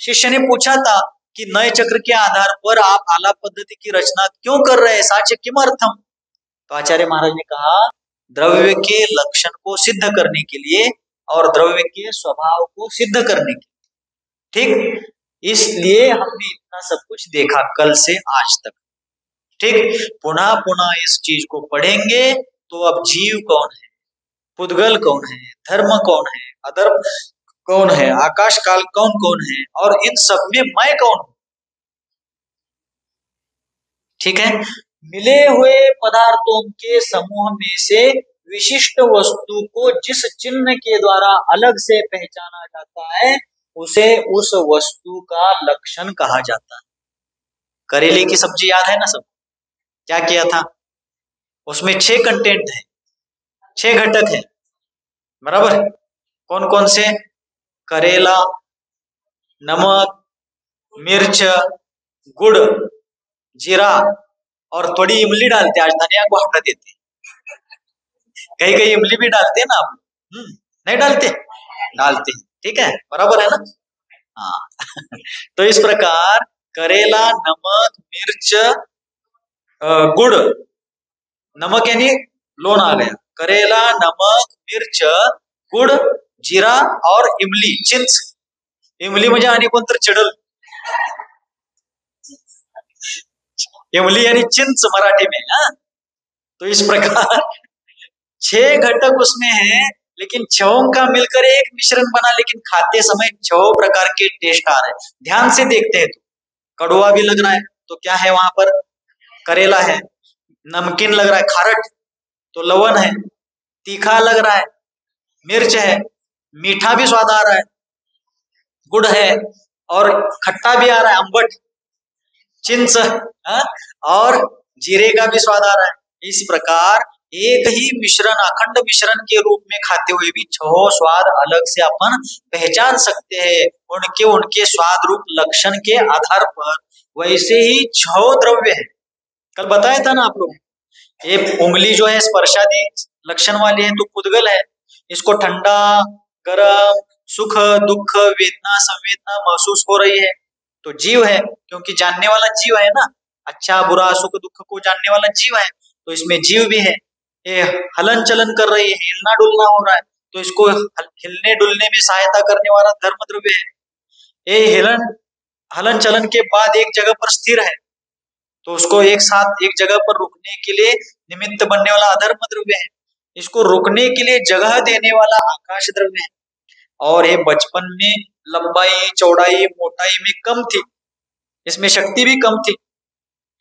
शिष्य ने पूछा था कि नए चक्र के आधार पर आप आलाप पद्धति की रचना क्यों कर रहे हैं, साक्ष्य किमर्थम? तो आचार्य महाराज ने कहा द्रव्य के लक्षण को सिद्ध करने के लिए और द्रव्य के स्वभाव को सिद्ध करने के लिए। ठीक, इसलिए हमने इतना सब कुछ देखा कल से आज तक। ठीक, पुनः पुनः इस चीज को पढ़ेंगे तो अब जीव कौन है, पुद्गल कौन है, धर्म कौन है, अधर्म कौन है, आकाश काल कौन कौन है, और इन सब में मैं कौन हूं। ठीक है, मिले हुए पदार्थों के समूह में से विशिष्ट वस्तु को जिस चिन्ह के द्वारा अलग से पहचाना जाता है उसे उस वस्तु का लक्षण कहा जाता है। करेले की सब्जी याद है ना सब? क्या किया था? उसमें 6 कंटेंट है, 6 घटक है, बराबर है? कौन कौन से? करेला, नमक, मिर्च, गुड़, जीरा और थोड़ी इमली डालते हैं, आज धनिया को हटा देते हैं, कहीं कहीं इमली भी डालते हैं ना आप? नहीं डालते? डालते हैं, ठीक है, बराबर है ना? हाँ तो इस प्रकार करेला, नमक, मिर्च, गुड़, नमक यानी लोन आ गया, करेला, नमक, मिर्च, गुड़, जीरा और इमली, चिंच। इमली म्हणजे आणि कोणतर चिडल, इमली यानी चिंच मराठी में। हाँ, तो इस प्रकार 6 घटक उसमें है, लेकिन 6 का मिलकर एक मिश्रण बना, लेकिन खाते समय 6 प्रकार के टेस्ट आ रहे हैं। ध्यान से देखते हैं तो कड़वा भी लग रहा है, तो क्या है वहां पर? करेला है। नमकीन लग रहा है, खारट, तो लवण है। तीखा लग रहा है, मिर्च है। मीठा भी स्वाद आ रहा है, गुड़ है। और खट्टा भी आ रहा है, अम्बट, चिंच, हाँ? और जीरे का भी स्वाद आ रहा है। इस प्रकार एक ही मिश्रण, अखंड मिश्रण के रूप में खाते हुए भी 6 स्वाद अलग से अपन पहचान सकते हैं, उनके उनके स्वाद रूप लक्षण के आधार पर। वैसे ही 6 द्रव्य है, कल बताया था ना आप लोग। ये उंगली जो है स्पर्शादि लक्षण वाली है तो पुद्गल है, इसको ठंडा, गरम, सुख, दुख, वेदना, संवेदना महसूस हो रही है तो जीव है, क्योंकि जानने वाला जीव है ना, अच्छा बुरा सुख दुख को जानने वाला जीव है, तो इसमें जीव भी है। ये हलन चलन कर रही है, हिलना डुलना हो रहा है, तो इसको हिलने डुलने में सहायता करने वाला धर्म द्रव्य है। ये हलन चलन के बाद एक जगह पर स्थिर है, तो उसको एक साथ एक जगह पर रुकने के लिए निमित्त बनने वाला अधर्म द्रव्य है। इसको रुकने के लिए जगह देने वाला आकाश द्रव्य है। और ये बचपन में लंबाई, चौड़ाई, मोटाई में कम थी, इसमें शक्ति भी कम थी।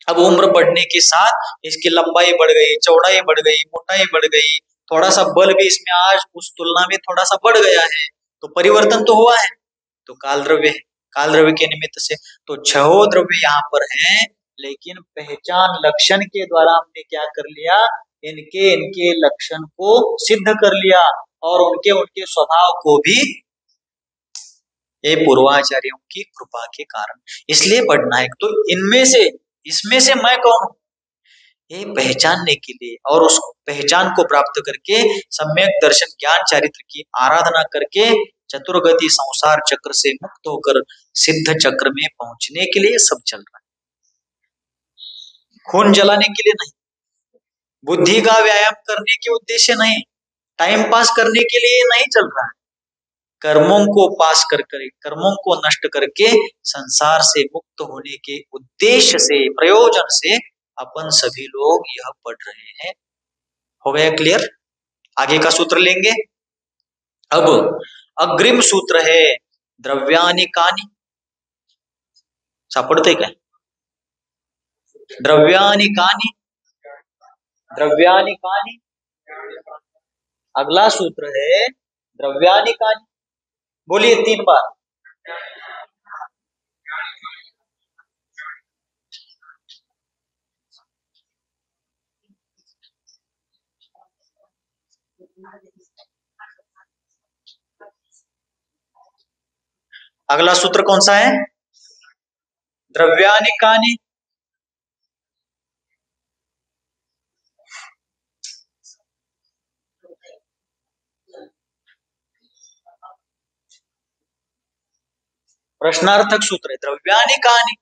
अब उम्र बढ़ने के साथ इसकी लंबाई बढ़ गई, चौड़ाई बढ़ गई, मोटाई बढ़ गई, थोड़ा सा बल भी इसमें आज उस तुलना में थोड़ा सा बढ़ गया है, तो परिवर्तन तो हुआ है। तो काल द्रव्य है, काल द्रव्य के निमित्त से। तो छह द्रव्य यहाँ पर हैं, लेकिन पहचान लक्षण के द्वारा हमने क्या कर लिया, इनके इनके लक्षण को सिद्ध कर लिया और उनके उनके स्वभाव को भी, ये पूर्वाचार्यों की कृपा के कारण। इसलिए पढ़ना है। तो इनमें से, इसमें से मैं कौन हूं, ये पहचानने के लिए और उस पहचान को प्राप्त करके सम्यक दर्शन ज्ञान चारित्र की आराधना करके चतुर्गति संसार चक्र से मुक्त होकर सिद्ध चक्र में पहुंचने के लिए सब चल रहा है। खून जलाने के लिए नहीं, बुद्धि का व्यायाम करने के उद्देश्य नहीं, टाइम पास करने के लिए नहीं चल रहा है। कर्मों को पास कर कर, कर्मों को नष्ट करके संसार से मुक्त होने के उद्देश्य से, प्रयोजन से अपन सभी लोग यह पढ़ रहे हैं। हो गया क्लियर? आगे का सूत्र लेंगे। अब अग्रिम सूत्र है द्रव्यानि कानि। सापड़ते क्या? द्रव्यानि कानि, द्रव्यानि कानि। अगला सूत्र है द्रव्यानि कानि। बोलिए 3 बार। अगला सूत्र कौन सा है? द्रव्यानि कानि। प्रश्नार्थक सूत्र है द्रव्यानि कानि।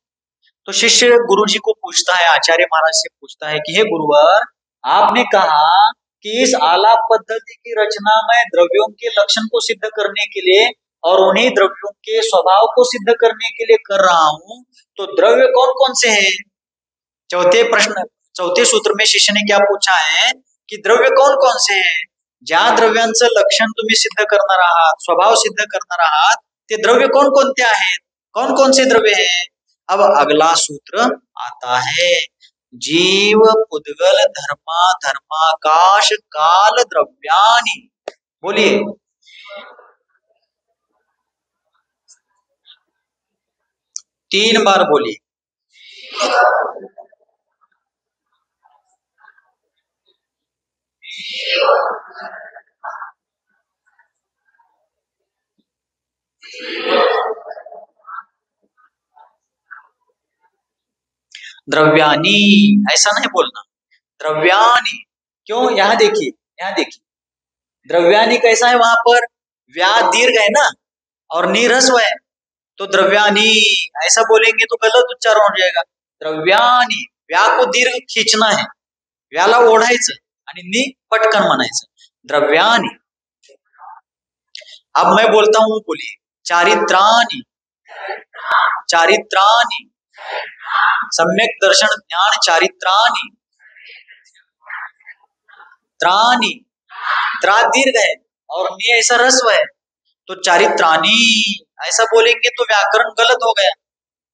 तो शिष्य गुरु जी को पूछता है, आचार्य महाराज से पूछता है कि हे गुरुवर, आपने कहा कि इस आलाप पद्धति की रचना में द्रव्यों के लक्षण को सिद्ध करने के लिए और उन्हीं द्रव्यों के स्वभाव को सिद्ध करने के लिए कर रहा हूं, तो द्रव्य कौन कौन से हैं? चौथे सूत्र में शिष्य ने क्या पूछा है कि द्रव्य कौन कौन से हैं? ज्या द्रव्यांचं लक्षण तुम्ही सिद्ध करणार आहात, स्वभाव सिद्ध करणार आहात, ते द्रव्य कौन कोणते आहेत, कौन कौन से द्रव्य हैं? अब अगला सूत्र आता है, जीव पुद्गल धर्मा धर्माकाश काल द्रव्यानि। बोलिए। तीन बार बोलिए। द्रव्यानि ऐसा नहीं बोलना, द्रव्यानि। क्यों? यहाँ देखिए, यहाँ देखिए, द्रव्यानि कैसा है, वहां पर व्या दीर्घ है ना और नीरस्व है, तो द्रव्यानि ऐसा बोलेंगे तो गलत उच्चारण हो जाएगा। द्रव्यानि, व्या को दीर्घ खींचना है, व्याला ओढायचं आणि नी पटकन म्हणायचं, द्रव्यानि। अब मैं बोलता हूं, बोलिए। चारित्रानि, चारित्रानि, सम्यक दर्शन ज्ञान चारित्रानि। त्रानि, त्रा दीर्घ है और नी ऐसा रस्व है, तो चारित्रानि ऐसा बोलेंगे तो व्याकरण गलत हो गया,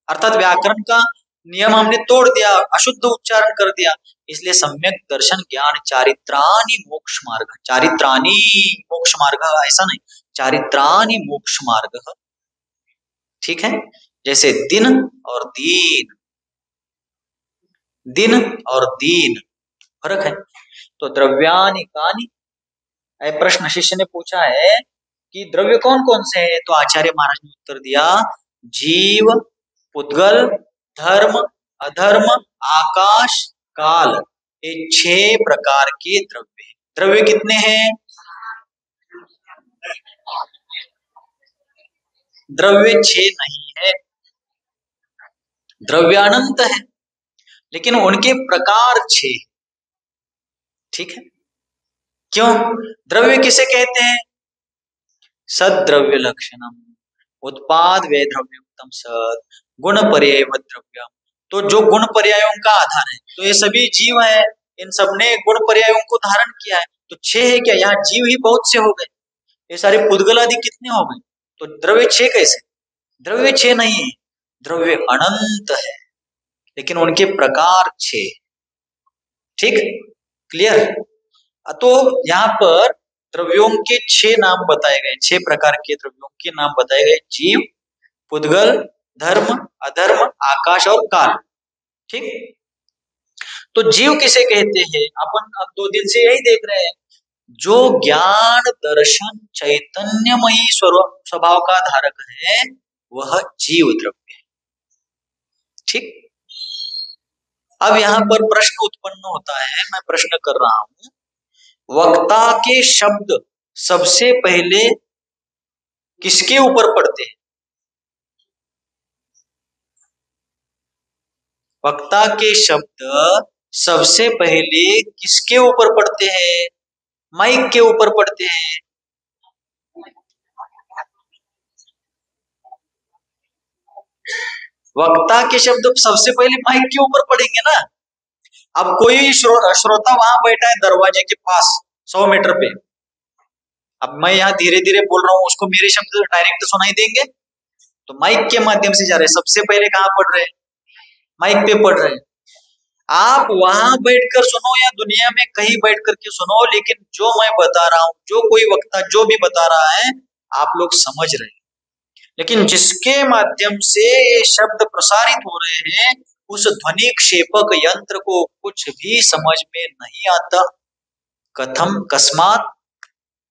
अर्थात व्याकरण का नियम हमने तोड़ दिया, अशुद्ध उच्चारण कर दिया। इसलिए सम्यक दर्शन ज्ञान चारित्रानि मोक्ष मार्ग, चारित्रानि मोक्ष मार्ग ऐसा नहीं, चारित्रानि मोक्ष मार्ग। ठीक है? जैसे दिन और दीन, दिन और दीन फर्क है। तो द्रव्यानि कानि, प्रश्न शिष्य ने पूछा है कि द्रव्य कौन कौन से हैं, तो आचार्य महाराज ने उत्तर दिया, जीव पुद्गल धर्म अधर्म आकाश काल, ये 6 प्रकार के द्रव्य। द्रव्य कितने हैं? द्रव्य 6 नहीं है, द्रव्य अनंत है, लेकिन उनके प्रकार 6। ठीक है? क्यों? द्रव्य किसे कहते हैं? सद्द्रव्य लक्षणम, उत्पाद व्यय द्रव्युक्तम सद, गुण पर्याय द्रव्यम। तो जो गुण पर्यायों का आधार है, तो ये सभी जीव है, इन सबने गुण पर्यायों को धारण किया है, तो 6 है क्या? यहाँ जीव ही बहुत से हो गए, ये सारे पुद्गल आदि कितने हो गए? तो द्रव्य 6 कैसे? द्रव्य 6 नहीं है, द्रव्य अनंत है, लेकिन उनके प्रकार 6। ठीक? क्लियर? तो यहाँ पर द्रव्यों के 6 नाम बताए गए, 6 प्रकार के द्रव्यों के नाम बताए गए, जीव पुद्गल, धर्म, अधर्म, आकाश और काल। ठीक। तो जीव किसे कहते हैं? अपन अब 2 दिन से यही देख रहे हैं, जो ज्ञान दर्शन चैतन्यमयी स्वभाव का धारक है वह जीव द्रव्य है। ठीक। अब यहां पर प्रश्न उत्पन्न होता है, मैं प्रश्न कर रहा हूं, वक्ता के शब्द सबसे पहले किसके ऊपर पड़ते हैं? वक्ता के शब्द सबसे पहले किसके ऊपर पड़ते हैं? माइक के ऊपर पड़ते हैं। वक्ता के शब्द सबसे पहले माइक के ऊपर पड़ेंगे ना। अब कोई श्रोता वहां बैठा है दरवाजे के पास 100 मीटर पे, अब मैं यहाँ धीरे धीरे बोल रहा हूँ, उसको मेरे शब्द डायरेक्ट सुनाई देंगे? तो माइक के माध्यम से जा रहे, सबसे पहले कहाँ पढ़ रहे हैं? माइक पे पढ़ रहे हैं। आप वहां बैठकर सुनो या दुनिया में कहीं बैठ करके सुनो, लेकिन जो मैं बता रहा हूं, जो कोई वक्ता जो भी बता रहा है, आप लोग समझ रहे हैं। लेकिन जिसके माध्यम से ये शब्द प्रसारित हो रहे हैं, उस ध्वनि क्षेपक यंत्र को कुछ भी समझ में नहीं आता। कथम कस्मात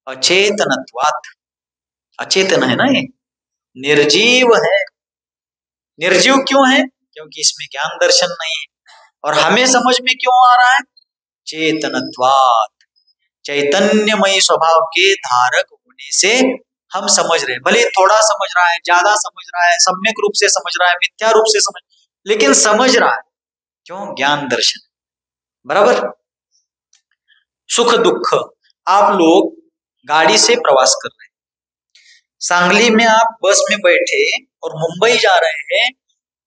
अचेतनत्वात्। अचेतन है ना, ये निर्जीव है। निर्जीव क्यों है? क्योंकि इसमें ज्ञान दर्शन नहीं है। और हमें समझ में क्यों आ रहा है? चेतनत्वात्, चैतन्यमयी स्वभाव के धारक होने से हम समझ रहे हैं। भले थोड़ा समझ रहा है, ज्यादा समझ रहा है, सम्यक रूप से समझ रहा है, मिथ्या रूप से समझ, लेकिन समझ रहा है। क्यों? ज्ञान दर्शन। बराबर। सुख दुख, आप लोग गाड़ी से प्रवास कर रहे हैं, सांगली में आप बस में बैठे और मुंबई जा रहे हैं,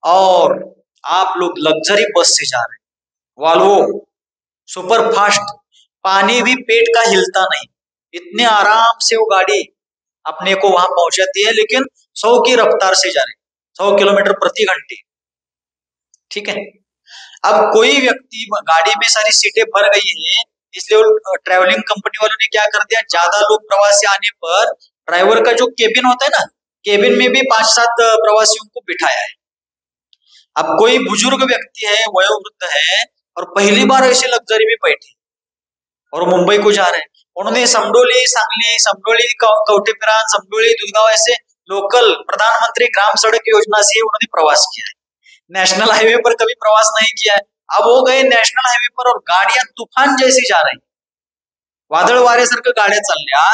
और आप लोग लग्जरी बस से जा रहे हैं, वॉल्वो सुपर फास्ट, पानी भी पेट का हिलता नहीं, इतने आराम से वो गाड़ी अपने को वहां पहुंचाती है, लेकिन 100 की रफ्तार से जा रहे हैं, 100 किलोमीटर प्रति घंटे। ठीक है। अब कोई व्यक्ति, गाड़ी में सारी सीटें भर गई हैं, इसलिए ट्रैवलिंग कंपनी वालों ने क्या कर दिया, ज्यादा लोग प्रवासी आने पर ड्राइवर का जो केबिन होता है ना, केबिन में भी 5-7 प्रवासियों को बिठाया है। अब कोई बुजुर्ग व्यक्ति है, वयोवृद्ध है, और पहली बार ऐसे लग्जरी में बैठे और मुंबई को जा रहे हैं, उन्होंने समडोली, सांगली, समडोली, कवठेपरान, समडोली, दुधगांव, ऐसे लोकल प्रधानमंत्री ग्राम सड़क योजना से उन्होंने प्रवास किया है। नेशनल हाईवे पर कभी प्रवास नहीं किया है। अब वो गए नेशनल हाईवे पर और गाड़ियां तूफान जैसी जा रही, वादळ वाऱ्यासारखं गाड्या चालल्या,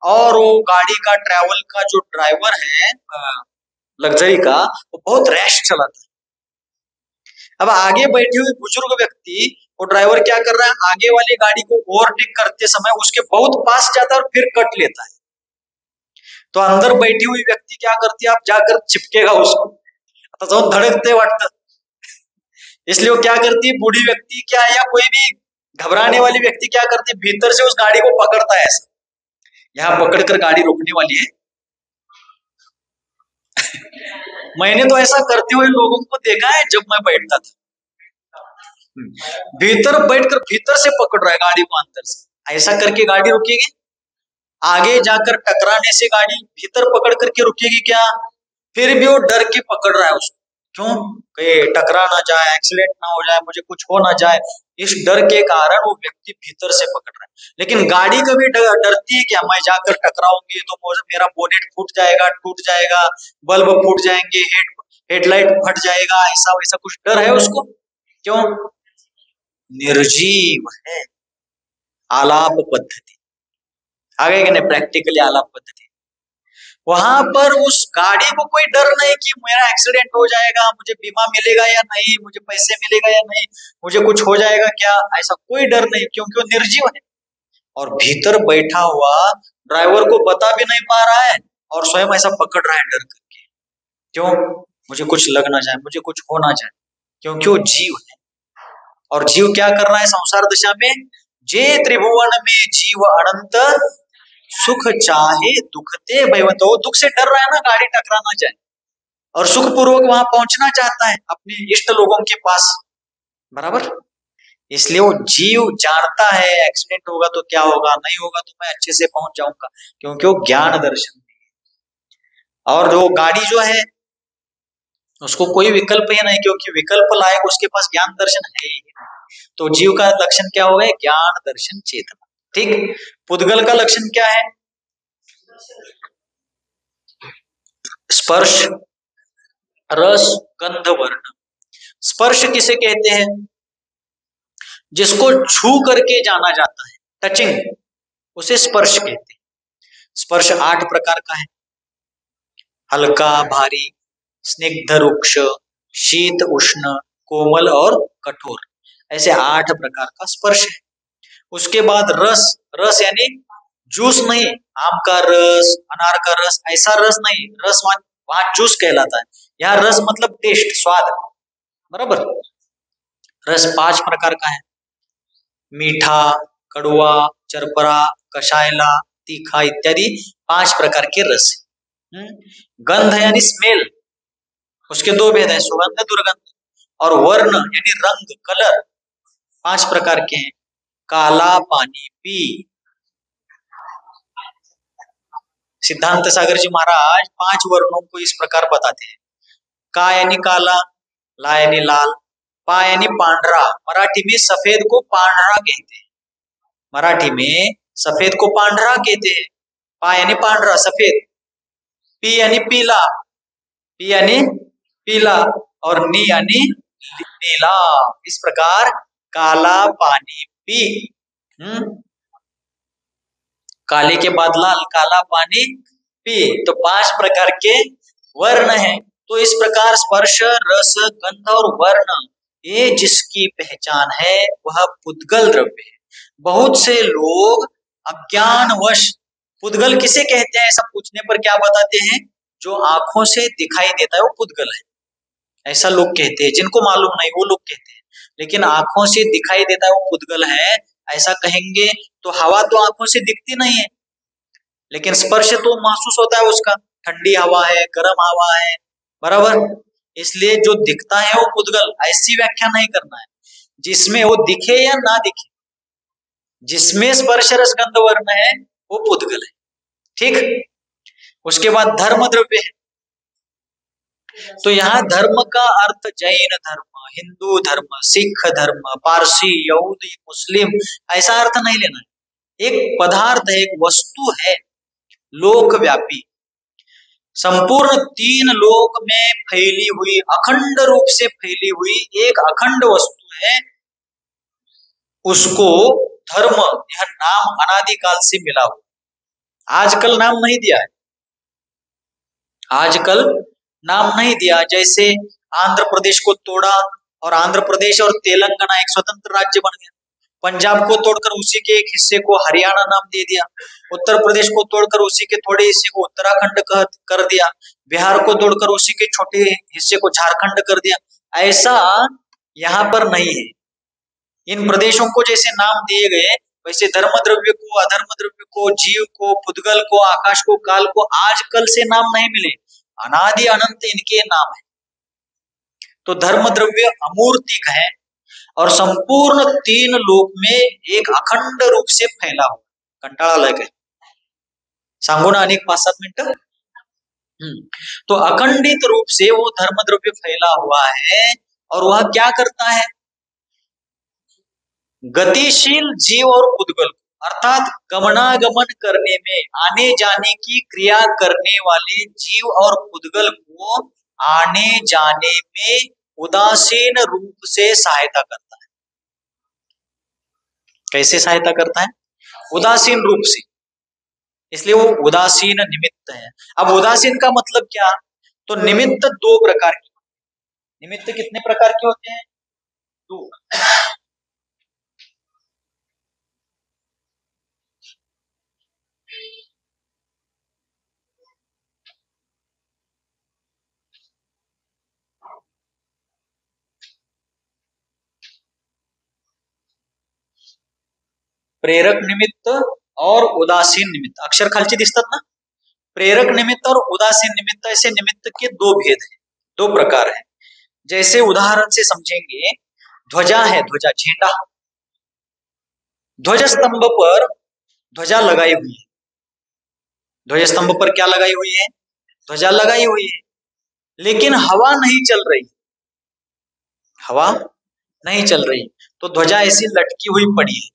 और वो गाड़ी का ट्रैवल का जो ड्राइवर है लग्जरी का, वो बहुत रैश चलाता है। अब आगे बैठे हुए बुजुर्ग व्यक्ति, वो ड्राइवर क्या कर रहा है, आगे वाली गाड़ी को ओवरटेक करते समय उसके बहुत पास जाता है और फिर कट लेता है। तो अंदर बैठी हुई व्यक्ति क्या करती है, आप जाकर चिपकेगा उसको, आता जाऊन धड़कते वाटत, इसलिए वो क्या करती है, बूढ़ी व्यक्ति क्या या कोई भी घबराने वाली व्यक्ति क्या करती है, भीतर से उस गाड़ी को पकड़ता है ऐसा, यहाँ पकड़कर गाड़ी रोकने वाली है। मैंने तो ऐसा करते हुए लोगों को देखा है जब मैं बैठता था, भीतर बैठकर भीतर से पकड़ रहा है गाड़ी को अंदर से, ऐसा करके गाड़ी रुकेगी? आगे जाकर टकराने से गाड़ी भीतर पकड़ करके रुकेगी क्या? फिर भी वो डर के पकड़ रहा है उसको। क्यों? कहीं टकरा ना जाए, एक्सीडेंट ना हो जाए, मुझे कुछ हो ना जाए, इस डर के कारण वो व्यक्ति भीतर से पकड़ रहा है। लेकिन गाड़ी कभी डरती है क्या, मैं जाकर टकराऊंगी तो मेरा बोनेट फूट जाएगा, टूट जाएगा, बल्ब फूट जाएंगे, हेडलाइट फट जाएगा, ऐसा वैसा कुछ डर है उसको? क्यों? निर्जीव है। आलाप पद्धति आ गई कि नहीं, प्रैक्टिकली आलाप पद्धति। वहां पर उस गाड़ी को कोई डर नहीं कि मेरा एक्सीडेंट हो जाएगा, मुझे बीमा मिलेगा या नहीं, मुझे पैसे मिलेगा या नहीं, मुझे कुछ हो जाएगा क्या, ऐसा कोई डर नहीं, क्योंकि वो निर्जीव है। और भीतर बैठा हुआ ड्राइवर को बता भी नहीं पा रहा है और स्वयं ऐसा पकड़ रहा है डर करके। क्यों? मुझे कुछ लग ना जाए, मुझे कुछ हो ना जाए, क्योंकि वो जीव है। और जीव क्या कर रहा है संसार दशा में? जे त्रिभुवन में जीव अनंत सुख चाहे दुखते भयवंत, वो दुख से डर रहा है ना, गाड़ी टकरा ना जाए, और सुख पूर्वक वहां पहुंचना चाहता है अपने इष्ट लोगों के पास। बराबर। इसलिए वो जीव जानता है एक्सीडेंट होगा तो क्या होगा, नहीं होगा तो मैं अच्छे से पहुंच जाऊंगा, क्योंकि वो ज्ञान दर्शन। और जो गाड़ी जो है उसको कोई विकल्प ही नहीं, क्योंकि विकल्प लायक उसके पास ज्ञान दर्शन है ही नहीं। तो जीव का लक्षण क्या हो गया? ज्ञान दर्शन चेतना। ठीक। पुद्गल का लक्षण क्या है? स्पर्श, रस, गंध, वर्ण। स्पर्श किसे कहते हैं? जिसको छू करके जाना जाता है, टचिंग, उसे स्पर्श कहते हैं। स्पर्श 8 प्रकार का है। हल्का, भारी, स्निग्ध, रुक्ष, शीत, उष्ण, कोमल और कठोर, ऐसे 8 प्रकार का स्पर्श है। उसके बाद रस, रस यानी जूस नहीं, आम का रस, अनार का रस, ऐसा रस नहीं, रस वहां जूस कहलाता है। यहाँ रस मतलब टेस्ट, स्वाद, बराबर। रस 5 प्रकार का है। मीठा, कड़वा, चरपरा, कषायला, तीखा इत्यादि 5 प्रकार के रस है। गंध यानी स्मेल, उसके 2 भेद है, सुगंध, दुर्गंध। और वर्ण यानी रंग, कलर, 5 प्रकार के हैं। काला पानी पी। सिद्धांत सागर जी महाराज 5 वर्णों को इस प्रकार बताते हैं। का यानी काला, ला यानी लाल, पा यानी पांढरा, मराठी में सफेद को पांढरा कहते हैं। मराठी में सफेद को पांढरा कहते हैं। पा यानी पांढरा, सफेद। पी यानी पीला, पी यानी पीला। और नी यानी नीला। इस प्रकार काला पानी पी। काले के बाद लाल, काला पानी पी। तो 5 प्रकार के वर्ण हैं। तो इस प्रकार स्पर्श, रस, गंध और वर्ण, ये जिसकी पहचान है वह पुद्गल द्रव्य है। बहुत से लोग अज्ञानवश पुद्गल किसे कहते हैं ऐसा पूछने पर क्या बताते हैं? जो आंखों से दिखाई देता है वो पुद्गल है, ऐसा लोग कहते हैं। जिनको मालूम नहीं वो लोग कहते हैं, लेकिन आंखों से दिखाई देता है वो पुद्गल है, ऐसा कहेंगे। तो हवा तो आंखों से दिखती नहीं है, लेकिन स्पर्श तो महसूस होता है उसका, ठंडी हवा है, गर्म हवा है, बराबर। इसलिए जो दिखता है वो पुद्गल, ऐसी व्याख्या नहीं करना है। जिसमें वो दिखे या ना दिखे, जिसमें स्पर्श, रस, गंध, वर्ण है वो पुद्गल है। ठीक। उसके बाद धर्म द्रव्य है। तो यहाँ धर्म का अर्थ जैन धर्म, हिंदू धर्म, सिख धर्म, पारसी, यहूदी, मुस्लिम, ऐसा अर्थ नहीं लेना है। एक पदार्थ है, एक वस्तु है, लोकव्यापी, संपूर्ण 3 लोक में फैली हुई, अखंड रूप से फैली हुई एक अखंड वस्तु है। उसको धर्म, यह नाम अनादिकाल से मिला हुआ, आजकल नाम नहीं दिया है, आजकल नाम नहीं दिया। जैसे आंध्र प्रदेश को तोड़ा और आंध्र प्रदेश और तेलंगाना एक स्वतंत्र राज्य बन गया। पंजाब को तोड़कर उसी के एक हिस्से को हरियाणा नाम दे दिया। उत्तर प्रदेश को तोड़कर उसी के थोड़े हिस्से को उत्तराखंड कर दिया। बिहार को तोड़कर उसी के छोटे हिस्से को झारखंड कर दिया। ऐसा यहाँ पर नहीं है। इन प्रदेशों को जैसे नाम दिए गए, वैसे धर्म द्रव्य को, अधर्म द्रव्य को, जीव को, पुद्गल को, आकाश को, काल को आजकल से नाम नहीं मिले, अनादि अनंत इनके नाम है। तो धर्म द्रव्य अमूर्तिक है और संपूर्ण 3 लोक में एक अखंड रूप से फैला हुआ। कंटाळा आलाय काय? सांगू ना अनेक 5-7 मिनटं। तो अखंडित रूप से वो धर्म द्रव्य फैला हुआ है और वह क्या करता है? गतिशील जीव और पुद्गल, अर्थात गमनागमन करने में, आने जाने की क्रिया करने वाले जीव और पुद्गल को आने जाने में उदासीन रूप से सहायता करता है। कैसे सहायता करता है? उदासीन रूप से, इसलिए वो उदासीन निमित्त है। अब उदासीन का मतलब क्या? तो निमित्त 2 प्रकार के, निमित्त कितने प्रकार के होते हैं? 2। प्रेरक निमित्त और उदासीन निमित्त, अक्षर खालची दिसतात ना? प्रेरक निमित्त और उदासीन निमित्त, ऐसे निमित्त के 2 भेद हैं, 2 प्रकार हैं। जैसे उदाहरण से समझेंगे, ध्वजा है, ध्वजा, झंडा, ध्वज स्तंभ पर ध्वजा लगाई हुई है। ध्वज स्तंभ पर क्या लगाई हुई है? ध्वजा लगाई हुई है। लेकिन हवा नहीं चल रही, हवा नहीं चल रही, तो ध्वजा ऐसी लटकी हुई पड़ी है,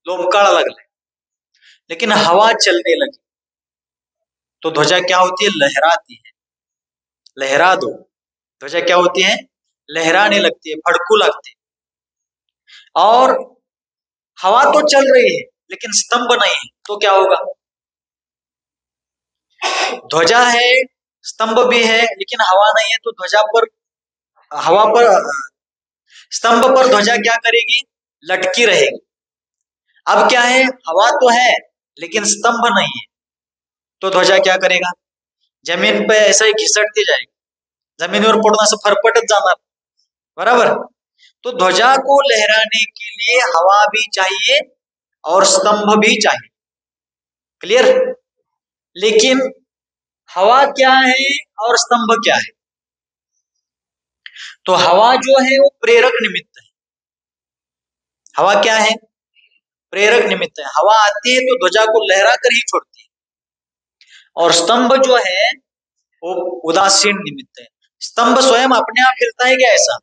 लोमकड़ लग रहे, लेकिन हवा चलने लगी तो ध्वजा क्या होती है, लहराती है। लहरा दो, ध्वजा क्या होती है, लहराने लगती है, फड़कू लगती है। और हवा तो चल रही है लेकिन स्तंभ नहीं है, तो क्या होगा, ध्वजा है, स्तंभ भी है, लेकिन हवा नहीं है, तो ध्वजा पर, हवा पर, स्तंभ पर ध्वजा क्या करेगी, लटकी रहेगी। अब क्या है, हवा तो है लेकिन स्तंभ नहीं है, तो ध्वजा क्या करेगा, जमीन पे ऐसा ही घिसटती जाएगी, जमीन पर पड़ना से फरफटत जाना, बराबर। तो ध्वजा को लहराने के लिए हवा भी चाहिए और स्तंभ भी चाहिए, क्लियर। लेकिन हवा क्या है और स्तंभ क्या है, तो हवा जो है वो प्रेरक निमित्त है। हवा क्या है, प्रेरक निमित्त है। हवा आती है तो ध्वजा को लहरा कर ही छोड़ती है, और स्तंभ जो है वो उदासीन निमित्त है। स्तंभ स्वयं अपने आप हिलता है क्या, ऐसा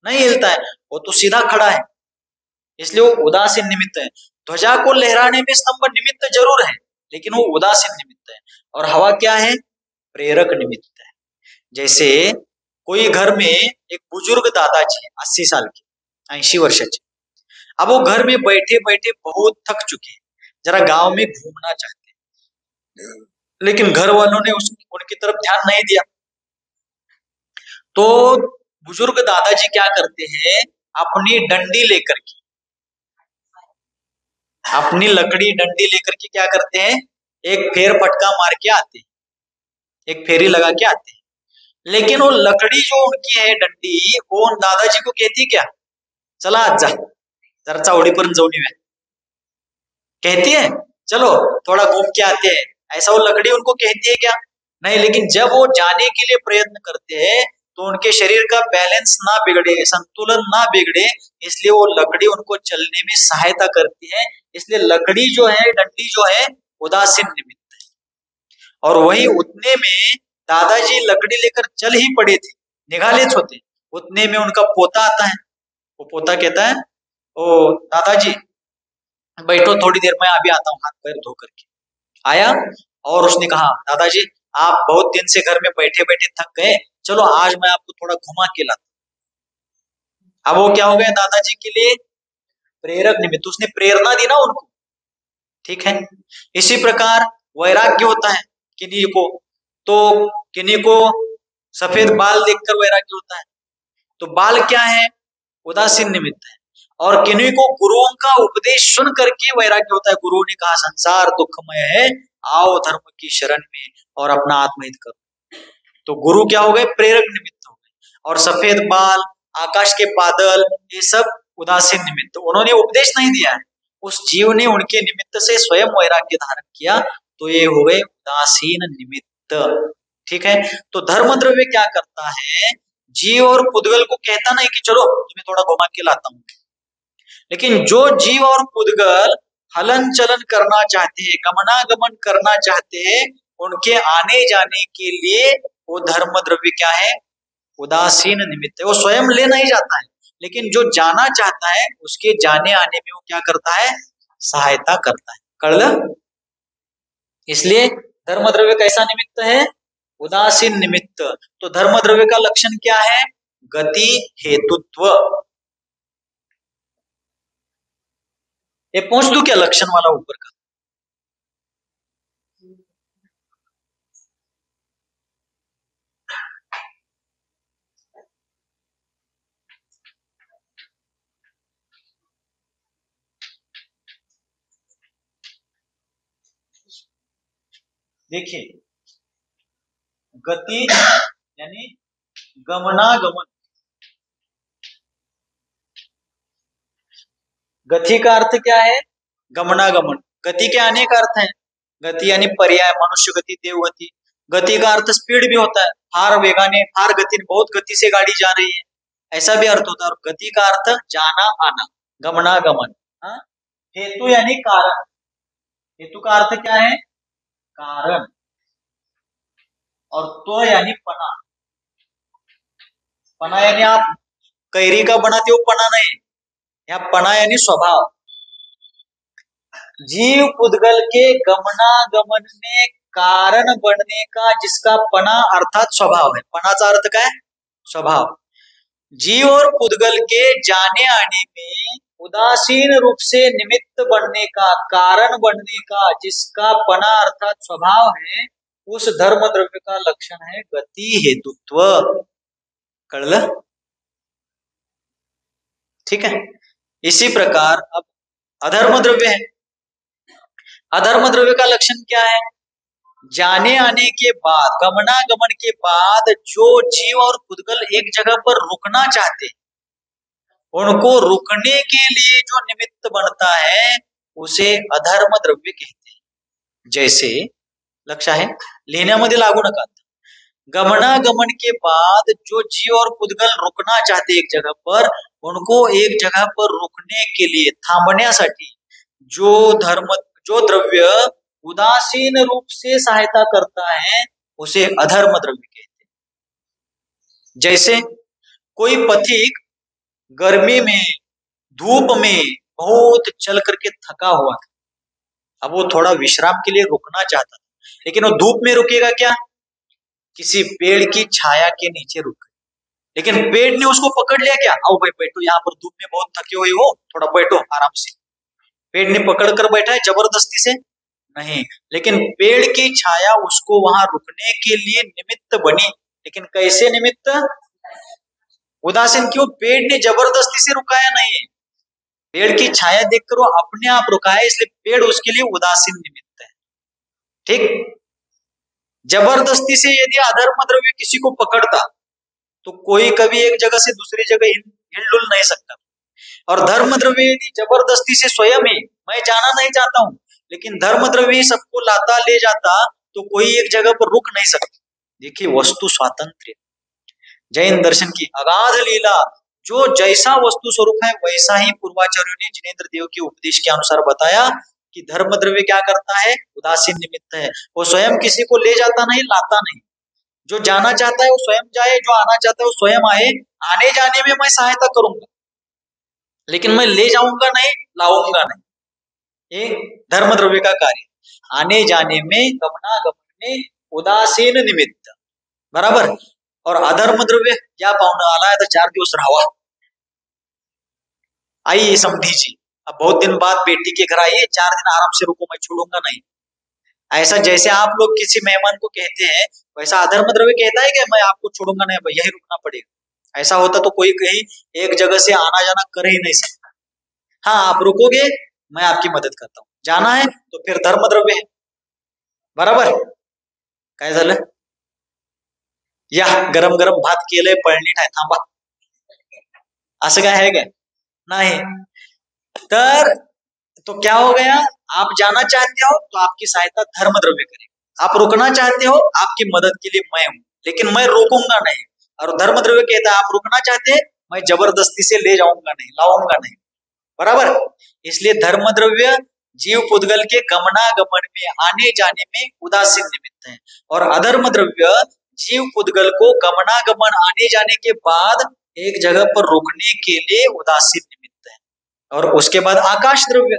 नहीं हिलता है, वो तो सीधा खड़ा है, इसलिए वो उदासीन निमित्त है। ध्वजा को लहराने में स्तंभ निमित्त जरूर है, लेकिन वो उदासीन निमित्त है। और हवा क्या है, प्रेरक निमित्त है। जैसे कोई घर में एक बुजुर्ग दादाजी है, 80 साल के, 80 वर्षाचे, अब वो घर में बैठे बैठे बहुत थक चुके हैं, जरा गांव में घूमना चाहते हैं, लेकिन घर वालों ने उनकी तरफ ध्यान नहीं दिया। तो बुजुर्ग दादाजी क्या करते हैं, अपनी डंडी लेकर के, अपनी लकड़ी डंडी लेकर के क्या करते हैं, एक फेर फटका मार के आते हैं, एक फेरी लगा के आते हैं। लेकिन वो लकड़ी जो उनकी है डंडी, वो उन दादाजी को कहती क्या, चला आज जा, जरा चावडीपर्यंत जाऊन येऊया, कहती है चलो थोड़ा घूम के आते हैं, ऐसा वो लकड़ी उनको कहती है क्या, नहीं। लेकिन जब वो जाने के लिए प्रयत्न करते हैं तो उनके शरीर का बैलेंस ना बिगड़े, संतुलन ना बिगड़े, इसलिए वो लकड़ी उनको चलने में सहायता करती है। इसलिए लकड़ी जो है, डंडी जो है, उदासीन निमित्त है। और वही उतने में दादाजी लकड़ी लेकर चल ही पड़े थे, निगालेच होते, उतने में उनका पोता आता है। वो पोता कहता है, ओ दादाजी बैठो थोड़ी देर, मैं अभी आता हूँ, हाथ पैर धो करके आया। और उसने कहा, दादाजी आप बहुत दिन से घर में बैठे बैठे थक गए, चलो आज मैं आपको थोड़ा घुमा के लाता हूं। अब वो क्या हो गया दादाजी के लिए, प्रेरक निमित्त, उसने प्रेरणा दी ना उनको, ठीक है। इसी प्रकार वैराग्य होता है किन्हीं को, तो किन्हीं को सफेद बाल देखकर वैराग्य होता है, तो बाल क्या है, उदासीन निमित्त है। और किन्हीं को गुरुओं का उपदेश सुन करके वैराग्य होता है, गुरु ने कहा संसार दुखमय है, आओ धर्म की शरण में और अपना आत्महित करो, तो गुरु क्या हो गए, प्रेरक निमित्त हो गए। और सफेद बाल, आकाश के बादल, ये सब उदासीन निमित्त, उन्होंने उपदेश नहीं दिया है, उस जीव ने उनके निमित्त से स्वयं वैराग्य धारण किया, तो ये हो गए उदासीन निमित्त, ठीक है। तो धर्म द्रव्य क्या करता है, जीव और पुद्गल को कहता नहीं कि चलो तुम्हें थोड़ा घुमा के लाता हूं, लेकिन जो जीव और पुद्गल हलन चलन करना चाहते हैं, गमनागमन करना चाहते हैं, उनके आने जाने के लिए वो धर्म द्रव्य क्या है, उदासीन निमित्त है। वो स्वयं ले नहीं जाता है, लेकिन जो जाना चाहता है उसके जाने आने में वो क्या करता है, सहायता करता है, कर लो। इसलिए धर्म द्रव्य कैसा निमित्त है, उदासीन निमित्त। तो धर्म द्रव्य का लक्षण क्या है, गति हेतुत्व। ये पहुंच दू क्या लक्षण वाला ऊपर का, देखिए गति यानी गमनागमन, गति का अर्थ क्या है, गमनागमन। गति के अनेक अर्थ हैं, गति यानी पर्याय, मनुष्य गति, देव गति। गति का अर्थ स्पीड भी होता है, फार वेगाने, फार गति, बहुत गति से गाड़ी जा रही है, ऐसा भी अर्थ होता है। और गति का अर्थ जाना आना, गमनागमन। हाँ? हेतु यानी कारण, हेतु का अर्थ क्या है, कारण। और तो यानी पना, पना यानी आप कैरी का बनाते हो, पना नहीं। यहाँ पना यानी स्वभाव। जीव पुद्गल के गमनागमन में कारण बनने का जिसका पना अर्थात स्वभाव है। पनाचा अर्थ क्या है? स्वभाव। जीव और पुद्गल के जाने आने में उदासीन रूप से निमित्त बनने का, कारण बनने का जिसका पना अर्थात स्वभाव है, उस धर्म द्रव्य का लक्षण है गति हेतुत्व। कळलं? ठीक है। इसी प्रकार अब अधर्म द्रव्य है। अधर्म द्रव्य का लक्षण क्या है? जाने आने के बाद, गमनागमन के बाद जो जीव और पुद्गल एक जगह पर रुकना चाहते हैं, उनको रुकने के लिए जो निमित्त बनता है उसे अधर्म द्रव्य कहते हैं। जैसे लक्ष्य है, लिहिण्यामध्ये लागू नका। गमनागमन के बाद जो जीव और पुद्गल रुकना चाहते एक जगह पर, उनको एक जगह पर रुकने के लिए, थांबण्यासाठी जो द्रव्य उदासीन रूप से सहायता करता है उसे अधर्म द्रव्य कहते हैं। जैसे कोई पथिक गर्मी में, धूप में बहुत चल करके थका हुआ था, अब वो थोड़ा विश्राम के लिए रुकना चाहता था, लेकिन वो धूप में रुकेगा क्या? किसी पेड़ की छाया के नीचे रुक, लेकिन पेड़ ने उसको पकड़ लिया क्या? आओ भाई बैठो, यहाँ पर धूप में बहुत थके हुए हो, थोड़ा बैठो आराम से। पेड़ ने पकड़ कर बैठा है जबरदस्ती से? नहीं, लेकिन पेड़ की छाया उसको वहां रुकने के लिए निमित्त बनी। लेकिन कैसे निमित्त? उदासीन। क्यों? पेड़ ने जबरदस्ती से रुकाया नहीं, पेड़ की छाया देखकर वो अपने आप रुका है, इसलिए पेड़ उसके लिए उदासीन निमित्त है। ठीक। जबरदस्ती से यदि अधर्म द्रव्य किसी को पकड़ता तो कोई कभी एक जगह से दूसरी जगह हिलडुल नहीं सकता। और धर्म द्रव्य यदि जबरदस्ती से स्वयं ही, मैं जाना नहीं चाहता हूं, लेकिन धर्म द्रव्य सबको लाता ले जाता, तो कोई एक जगह पर रुक नहीं सकता। देखिए वस्तु स्वातंत्र्य, जैन दर्शन की अगाध लीला। जो जैसा वस्तु स्वरूप है वैसा ही पूर्वाचार्यों ने जिनेन्द्र देव के उपदेश के अनुसार बताया कि धर्म द्रव्य क्या करता है? उदासीन निमित्त है। वो स्वयं किसी को ले जाता नहीं, लाता नहीं। जो जाना चाहता है वो स्वयं जाए, जो आना चाहता है वो स्वयं आए। आने जाने में मैं सहायता करूंगा, लेकिन मैं ले जाऊंगा नहीं, लाऊंगा नहीं। ये धर्म द्रव्य का कार्य। आने जाने में, गमनागमन में उदासीन निमित्त, बराबर। और अधर्म द्रव्य, या पाहुणा आला तर 4 दिवस राहावा, आई समधी जी, अब बहुत दिन बाद बेटी के घर आई, 4 दिन आराम से रुको, मैं छोड़ूंगा नहीं। ऐसा जैसे आप लोग किसी मेहमान को कहते हैं, वैसा अधर्म द्रव्य कहता है कि मैं आपको छोड़ूंगा नहीं, यही रुकना पड़ेगा। ऐसा होता तो कोई कहीं एक जगह से आना जाना कर ही नहीं सकता। हाँ, आप रुकोगे, मैं आपकी मदद करता हूँ। जाना है तो फिर धर्म द्रव्य है, बराबर। काय झालं? या गरम गरम भात केलंय, पळणी नाही, थांबा, असं काय आहे काय? नहीं। तर तो क्या हो गया? आप जाना चाहते हो तो आपकी सहायता धर्म द्रव्य करेगा। आप रुकना चाहते हो, आपकी मदद के लिए मैं हूं, लेकिन मैं रोकूंगा नहीं। और धर्म द्रव्य कहता है आप रुकना चाहते हैं, मैं जबरदस्ती से ले जाऊंगा नहीं, लाऊंगा नहीं, बराबर। इसलिए धर्म द्रव्य जीव पुद्गल के गमनागमन में, आने जाने में उदासीन निमित्त है। और अधर्म द्रव्य जीव पुद्गल को गमनागमन, आने जाने के बाद एक जगह पर रुकने के लिए उदासीन निमित्त है। और उसके बाद आकाश द्रव्य।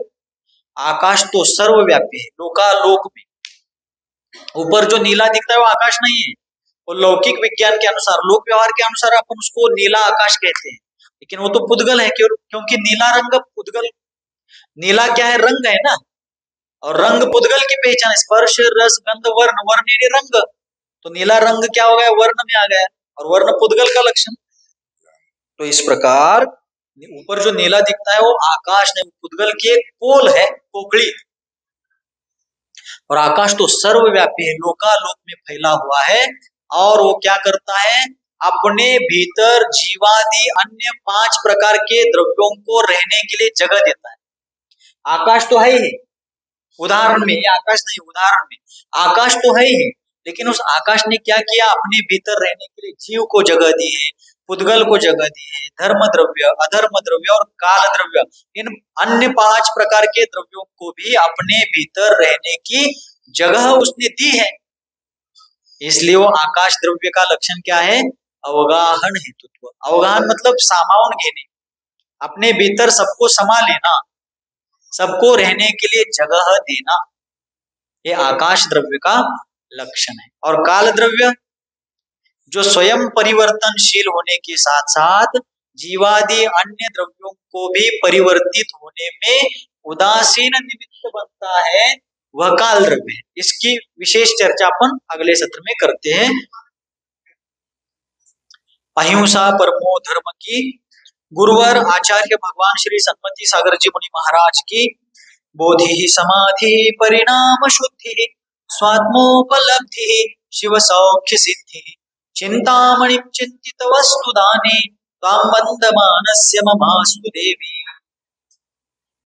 आकाश तो सर्वव्यापी है, लोकालोक में। ऊपर जो नीला दिखता है वो आकाश नहीं है, वो लौकिक विज्ञान के अनुसार, लोक व्यवहार के अनुसार अपन उसको नीला आकाश कहते हैं, लेकिन वो तो पुद्गल है। क्योंकि नीला रंग पुद्गल, नीला क्या है? रंग है ना। और रंग पुद्गल की पहचान, स्पर्श रस गंध वर्ण, वर्ण यानी रंग। तो नीला रंग क्या हो गया? वर्ण में आ गया, और वर्ण पुद्गल का लक्षण। तो इस प्रकार ऊपर जो नीला दिखता है वो आकाश नहीं, पुद्गल की एक पोल है, पोकड़ी। और आकाश तो सर्वव्यापी है, लोकालोक में फैला हुआ है। और वो क्या करता है? अपने भीतर जीवादि अन्य 5 प्रकार के द्रव्यों को रहने के लिए जगह देता है। आकाश तो है ही, उदाहरण में, ये आकाश नहीं, उदाहरण में आकाश तो है ही, लेकिन उस आकाश ने क्या किया? अपने भीतर रहने के लिए जीव को जगह दी है, पुद्गल को जगह दी है। धर्म द्रव्य, अधर्म द्रव्य और काल द्रव्य, इन अन्य 5 प्रकार के द्रव्यों को भी अपने भीतर रहने की जगह उसने दी है। इसलिए वो आकाश द्रव्य का लक्षण क्या है? अवगाहन हेतुत्व। अवगाहन मतलब सामावन घेने, अपने भीतर सबको समा लेना, सबको रहने के लिए जगह देना, ये आकाश द्रव्य का लक्षण है। और काल द्रव्य जो स्वयं परिवर्तनशील होने के साथ साथ जीवादि अन्य द्रव्यों को भी परिवर्तित होने में उदासीन निमित्त बनता है, वह काल द्रव्य है। इसकी विशेष चर्चा अपन अगले सत्र में करते हैं। अहिंसा परमो धर्म की गुरुवर आचार्य भगवान श्री सन्मति सागर जी मुनि महाराज की बोधि समाधि परिणाम शुद्धि स्वात्मोपलब्धि शिव सौख्य सिद्धि चिंतामणि चिंतित वस्तु दाने ताम बंदमानस्य ममास्तु देवी